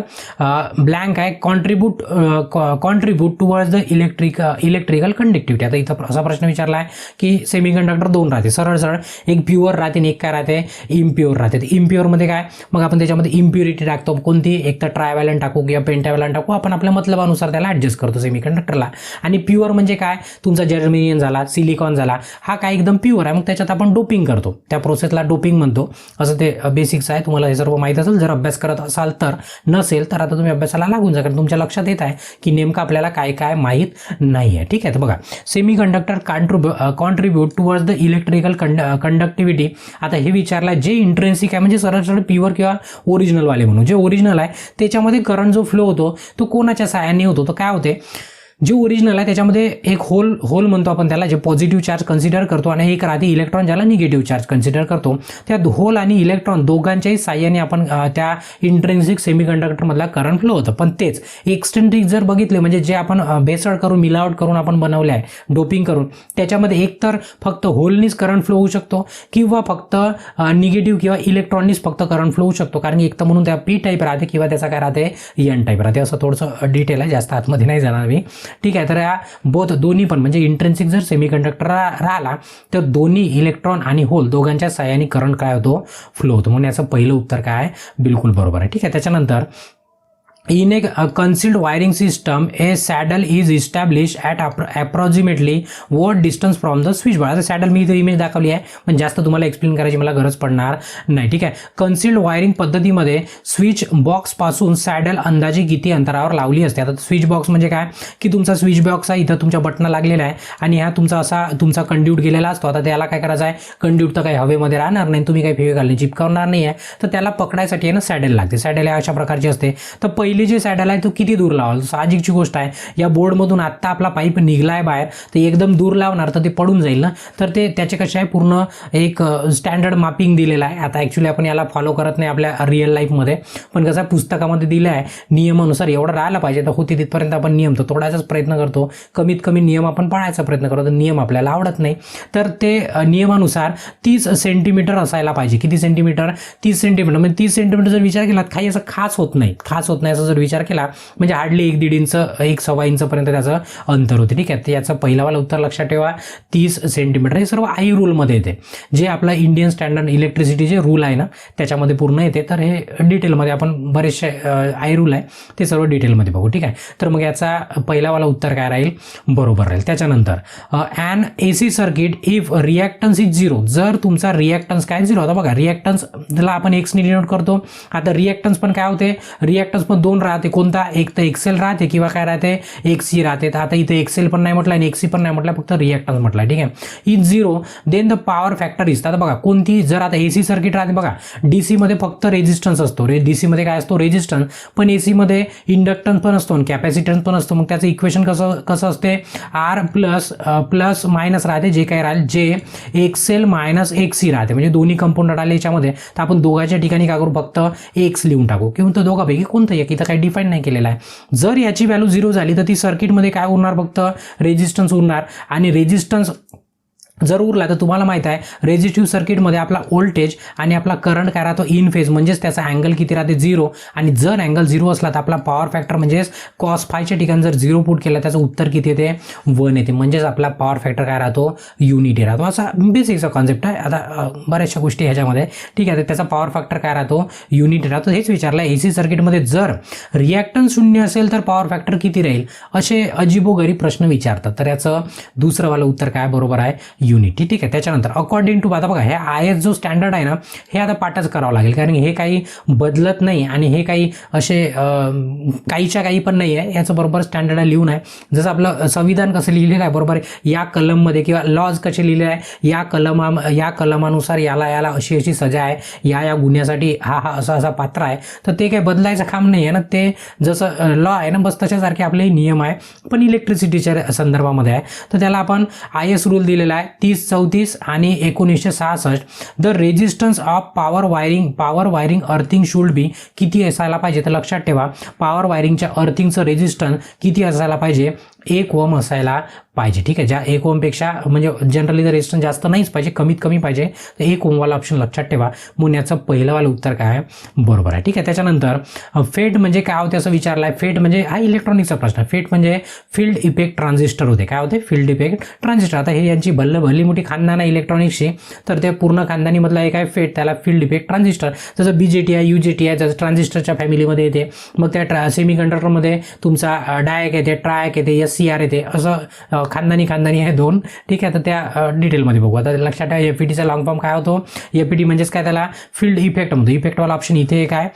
ब्लँक आहे, contribute towards the electrical conductivity. आता इथं असा प्रश्न विचारला आहे की सेमीकंडक्टर 2 राहते, सरळ एक प्युअर राहते आणि एक काय राहते, इम्प्युअर राहते. तर इम्प्युअरमध्ये काय, मग आपण त्याच्यामध्ये इम्प्युरिटी टाकतो, कोणती, एक तर ट्रायव्हॅलंट टाकू किंवा पेंटाव्हॅलंट टाकू, आपण आपल्या मतलबानुसार त्याला ॲडजस्ट करतो सेमीकंडक्टरला. आणि प्युअर म्हणजे काय, तुमचा जर्मेनियम झाला, सिलिकॉन झाला, हा काय एकदम प्युअर आहे, मग त्याच्यात आपण डोपिंग करतो, त्या प्रोसेसला डोपिंग म्हणतो. असं ते बेसिक्स आहे, तुम्हाला हे सर्व माहीत असेल. जर अभ्यास करत असाल तर, नसेल तर आता तुम्ही अभ्यासाला लागून जा, कारण तुमच्या लक्षात येत आहे की नेमकं आपल्याला काय माहीत नाही आहे. ठीक आहे. तर बघा, semiconductor contribute towards the electrical conductivity. आता हे विचारलं जे इंट्रेन्सिक आहे, म्हणजे सरळ प्युअर किंवा ओरिजिनल वाले म्हणून. जे ओरिजिनल आहे त्याच्यामध्ये करंट जो फ्लो होतो तो कोणाच्या सहाय्याने होतो, तर काय होते, जे ओरिजिनल आहे त्याच्यामध्ये एक होल म्हणतो आपण त्याला, जे पॉझिटिव्ह चार्ज कन्सिडर करतो आणि एक राहते इलेक्ट्रॉन ज्याला निगेटिव्ह चार्ज कन्सिडर करतो. त्या होल आणि इलेक्ट्रॉन दोघांच्याही साह्याने आपण त्या इंट्रिन्सिक सेमीकंडक्टरमधला करंट फ्लो होतं. पण तेच एक्सट्रिन्सिक जर बघितले म्हणजे जे आपण भेसळ करून मिलावट करून आपण बनवले आहे डोपिंग करून, त्याच्यामध्ये एक तर फक्त होलनीच करंट फ्लो होऊ शकतो किंवा फक्त निगेटिव्ह किंवा इलेक्ट्रॉननीच फक्त करंट फ्लो होऊ शकतो. कारण एक तर म्हणून त्या पी टाईप राहते किंवा त्याचा काय राहते एन टाईप राहते. असं थोडंसं डिटेल आहे, जास्त आतमध्ये नाही जाणार मी. ठीक आहे, तर या दोन्ही पण म्हणजे इंट्रिन्सिक जर सेमीकंडक्टर राहिला तर दोन्ही इलेक्ट्रॉन आणि होल दोघांच्या साह्याने करंट काय होतो फ्लो होतो. म्हणून याचं पहिलं उत्तर काय आहे बिलकुल बरोबर आहे. ठीक आहे, त्याच्यानंतर in a concealed wiring system a saddle is established at approximately what distance from the switch board. आता सॅडल मी इथे इमेज दाखवली आहे पण जास्त तुम्हाला एक्सप्लेन करायची मला गरज पडणार नाही. ठीक आहे, कन्सिल्ड वायरिंग पद्धतीमध्ये स्विच बॉक्स पासून सॅडल अंदाजे किती अंतरावर लावली असते. आता स्विच बॉक्स म्हणजे काय की तुमचा स्विच बॉक्स आहे, इथं तुमच्या बटन लागलेला आहे आणि हा तुमचा कंड्यूट गेलेला असतो. आता त्याला काय करायचं आहे, कंड्यूट तर काही हवेमध्ये राहणार नाही, तुम्ही काही फेविकॉलने चिपकवणार नाही आहे, तर त्याला पकडायसाठी आहे ना सॅडल लागते. सॅडल अशा प्रकारची असते. तर पहिली जे सॅडल आहे तो किती दूर लावाल, साहजिकची गोष्ट आहे. या बोर्डमधून आत्ता आपला पाईप निघलाय बाहेर, तर एकदम दूर लावणार तर ते पडून जाईल ना. तर ते त्याचे कसे आहे पूर्ण एक स्टँडर्ड मापिंग दिलेलं आहे. आता ॲक्च्युली आपण याला फॉलो करत नाही आपल्या रिअल लाईफमध्ये, पण कसं पुस्तकामध्ये दिलं आहे नियमानुसार एवढं राहायला पाहिजे, तर होती तिथपर्यंत आपण नियम तर तोडायचाच प्रयत्न करतो. कमीत कमी नियम आपण पाळायचा प्रयत्न करतो. नियम आपल्याला आवडत नाही, तर ते नियमानुसार 30 सेंटीमीटर असायला पाहिजे. किती सेंटीमीटर, 30 सेंटीमीटर. म्हणजे 30 सेंटीमीटर जर विचार केला काही असं खास होत नाही असं जर विचार केला म्हणजे हार्डली 1-1.5 इंच 1-1.25 इंचपर्यंत त्याचं अंतर होते. ठीक आहे, तर याचं पहिलावाला उत्तर लक्षात ठेवा 30 सेंटीमीटर. हे सर्व आई रूलमध्ये येते, जे आपला इंडियन स्टँडर्ड इलेक्ट्रिसिटी जे रूल आहे ना त्याच्यामध्ये पूर्ण येते. तर हे डिटेलमध्ये आपण बरेचसे आई रूल आहे ते सर्व डिटेलमध्ये बघू. ठीक आहे, तर मग याचा पहिलावाला उत्तर काय राहील बरोबर राहील. त्याच्यानंतर an AC circuit if reactance is 0, जर तुमचा रिॲक्टन्स काय 0. आता बघा रिॲक्टन्सला आपण एक्सने डिनोट करतो. आता रिॲक्टन्स पण काय होते, रिॲक्टन्स पण 2 राहते. कोणता, एक तर एक्सेल राहते किंवा काय राहते XC राहते. तर आता इथे एक्सेल पण नाही म्हटलं आणि XC पण नाही म्हटलं, फक्त रिॲक्टन्स म्हटलं. ठीक आहे, is 0 then the power factor is. आता बघा कोणती जर आता AC सर्किट राहते बघा, DC मध्ये फक्त रेजिस्टन्स असतो, DC मध्ये काय असतो रेजिस्टन्स, पण AC मध्ये इंडक्टन्स पण असतो आणि कॅपॅसिटन्स पण असतो. मग त्याचं इक्वेशन कसं असते, R प्लस मायनस राहते, जे काय राहील जे XL मायनस XC राहते. म्हणजे दोन्ही कंपाऊंड आले याच्यामध्ये, तर आपण दोघांच्या ठिकाणी काय करू फक्त X लिहून टाकू किंवा तर दोघांपैकी कोणतं एक, इथं काही डिफाईन नाही केलेलं आहे. जर याची व्हॅल्यू 0 झाली तर ती सर्किटमध्ये काय उरणार, फक्त रेजिस्टन्स उरणार. आणि रेजिस्टन्स जर उरला तर तुम्हाला माहित आहे रेझिस्टिव्ह सर्किटमध्ये आपला व्होल्टेज आणि आपला करंट काय राहतो इन फेज, म्हणजेच त्याचा अँगल किती राहते 0. आणि जर अँगल 0 असला तर आपला पॉवर फॅक्टर म्हणजेच कॉस फायच्या ठिकाणी जर 0 पुट केला त्याचं उत्तर किती येते 1 येते. म्हणजेच आपला पॉवर फॅक्टर काय राहतो युनिटी राहतो. असा बेसिकचा कॉन्सेप्ट आहे. आता बऱ्याचशा गोष्टी ह्याच्यामध्ये ठीक आहे, तर त्याचा पॉवर फॅक्टर काय राहतो युनिटी राहतो. हेच विचारलं AC सर्किटमध्ये जर रिॲक्टन्स 0 असेल तर पॉवर फॅक्टर किती राहील, असे अजिबोगरीब प्रश्न विचारतात. तर याचं दुसरंवालं उत्तर काय बरोबर आहे युनिटी. ठीक आहे, त्याच्यानंतर अकॉर्डिंग टू आता बघा हे IS जो स्टँडर्ड आहे ना हे आता पाठच करावं लागेल, कारण हे काही बदलत नाही आणि हे काही असे काहीच्या काही पण नाही आहे. याचं बरोबर स्टँडर्ड लिहून आहे. जसं आपलं संविधान कसं लिहिलेलं आहे बरोबर आहे या कलममध्ये, किंवा लॉज कसे लिहिले आहे या कलमानुसार याला अशी सजा आहे, या गुन्ह्यासाठी हा असा पात्र आहे. तर ते काही बदलायचं काम नाही आहे ना, ते जसं लॉ आहे ना बस तशासारखे आपले नियम आहे, पण इलेक्ट्रिसिटीच्या संदर्भामध्ये आहे. तर त्याला आपण IS रूल दिलेला आहे 3034 आणि 1966. The resistance of power wiring earthing should be किती असायला पाहिजे, तर लक्षात ठेवा पॉवर वायरिंगच्या अर्थिंगचं रेजिस्टन्स किती असायला पाहिजे 1 ओम असायला पाहिजे. ठीक आहे, ज्या 1 ओमपेक्षा म्हणजे जनरली जर रेजिस्टन्स जास्त नाहीच पाहिजे, कमीत कमी पाहिजे, तर 1 ओमवाला ऑप्शन लक्षात ठेवा. म्हणून याचं पहिलंवालं उत्तर काय आहे बरोबर आहे. ठीक आहे, त्याच्यानंतर फेट म्हणजे काय होते असं विचारलं आहे. फेट म्हणजे हा इलेक्ट्रॉनिकचा प्रश्न. फेट म्हणजे फील्ड इफेक्ट ट्रान्झिस्टर होते. काय होते फील्ड इफेक्ट ट्रान्झिस्टर. आता हे यांची भली मोठी खानदान आहे इलेक्ट्रॉनिक्सची, तर ते पूर्ण खानदानीमधला एक आहे फेट, त्याला फील्ड इफेक्ट ट्रान्झिस्टर. जसं BJT आहे UJT आहे, जसं ट्रान्झिस्टरच्या फॅमिलीमध्ये येते. मग त्या सेमी कंडक्टरमध्ये तुमचा डायक येते, ट्रायक येते, SCR येते, असं खानदानी आहे 2. ठीक आहे, तर त्या डिटेलमध्ये बघू. आता लक्षात ठेवा FETचा लॉंग फॉर्म काय होतो. FET म्हणजेच काय, त्याला फील्ड इफेक्ट म्हणतो. इफेक्टवाला ऑप्शन इथे एक आहे,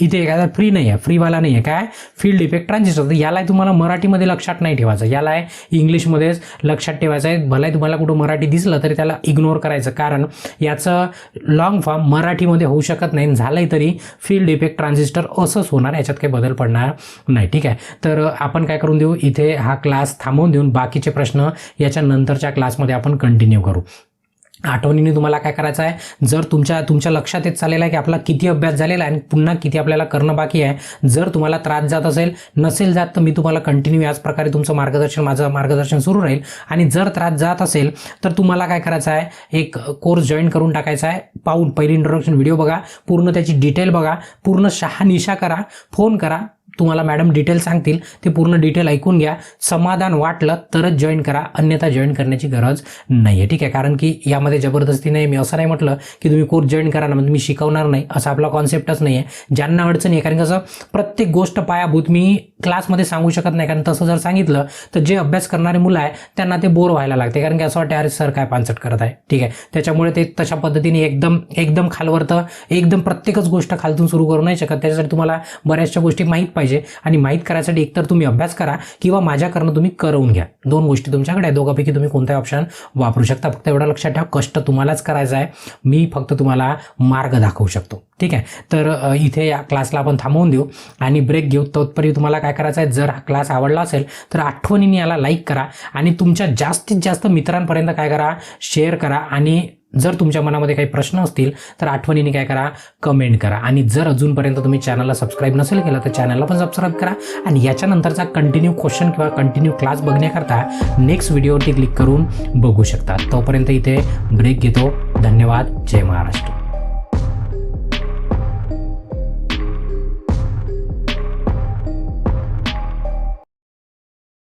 इथे एक आहे. तर फ्री नाही आहे, फ्रीवाला नाही आहे. काय फील्ड इफेक्ट ट्रान्झिस्टर. तर याला तुम्हाला मराठीमध्ये लक्षात नाही ठेवायचं, याला इंग्लिशमध्येच लक्षात ठेवायचं आहे. भले तुम्हाला कुठं मराठी दिसलं तरी त्याला इग्नोर करायचं, कारण याचं लॉंग फॉर्म मराठीमध्ये होऊ शकत नाही. झालंय तरी फील्ड इफेक्ट ट्रान्झिस्टर असंच होणार, याच्यात काही बदल पडणार नाही. ठीक आहे, तर आपण काय करून देऊ, इथे हा क्लास थांबवून देऊन बाकीचे प्रश्न याच्या नंतरच्या क्लासमध्ये आपण कंटिन्यू करू. आठवणीने तुम्हाला काय करायचं आहे, जर तुमच्या लक्षात येत चाललेलं आहे की आपला किती अभ्यास झालेला आहे आणि पुन्हा किती आपल्याला करणं बाकी आहे. जर तुम्हाला त्रास जात नसेल जात, तर मी तुम्हाला कंटिन्यू याच प्रकारे तुमचं माझं मार्गदर्शन सुरू राहील. आणि जर त्रास जात असेल तर तुम्हाला काय करायचं आहे, एक कोर्स जॉईन करून टाकायचा आहे. पहिली इंट्रोडक्शन व्हिडिओ बघा, पूर्ण त्याची डिटेल बघा, पूर्ण शहानिशा करा, फोन करा. तुम्हाला मॅडम डिटेल सांगतील, ते पूर्ण डिटेल ऐकून घ्या. समाधान वाटलं तरच जॉईन करा, अन्यथा जॉईन करण्याची गरज नाही आहे. ठीक आहे, कारण की यामध्ये जबरदस्ती नाही. मी असं नाही म्हटलं की तुम्ही कोर्स जॉईन करा ना, म्हणजे मी शिकवणार नाही, असा आपला कॉन्सेप्टच नाही आहे. ज्यांना अडचण आहे, कारण कसं प्रत्येक गोष्ट पायाभूत मी क्लासमध्ये सांगू शकत नाही, कारण तसं जर सांगितलं तर जे अभ्यास करणारे मुलं आहे त्यांना ते बोर व्हायला लागते, कारण की असं वाटतं अरे सर काय पानसट करत आहे. ठीक आहे, त्याच्यामुळे ते तशा पद्धतीने एकदम खालवरतं एकदम प्रत्येकच गोष्ट खालतून सुरू करू नाही शकत. त्याच्यासाठी तुम्हाला बऱ्याचशा गोष्टी माहीत पाहिजे, आणि माहीत करायसाठी एकतर तुम्ही अभ्यास करा किंवा माझ्याकडनं तुम्ही करवून घ्या. 2 गोष्टी तुमच्याकडे आहे, दोघांपैकी तुम्ही कोणताही ऑप्शन वापरू शकता. फक्त एवढं लक्षात ठेवा, कष्ट तुम्हालाच करायचं आहे, मी फक्त तुम्हाला मार्ग दाखवू शकतो. ठीक आहे, तर इथे या क्लासला आपण थांबवून देऊ आणि ब्रेक घेऊ. तत्पूर्वी तुम्हाला काय करायचं आहे, जर हा क्लास आवडला असेल तर आठवणीने याला लाईक करा आणि तुमच्या जास्तीत जास्त मित्रांपर्यंत काय करा, शेअर करा. आणि जर तुमच्या मनामध्ये काही प्रश्न असतील तर आठवणीने काय करा, कमेंट करा. आणि जर अजूनपर्यंत तुम्ही चॅनलला सबस्क्राईब नसेल केलं तर चॅनलला पण सबस्क्राईब करा. आणि याच्यानंतरचा कंटिन्यू क्वेश्चन किंवा कंटिन्यू क्लास बघण्याकरता नेक्स्ट व्हिडिओवरती क्लिक करून बघू शकता. तोपर्यंत इथे ब्रेक घेतो. धन्यवाद. जय महाराष्ट्र.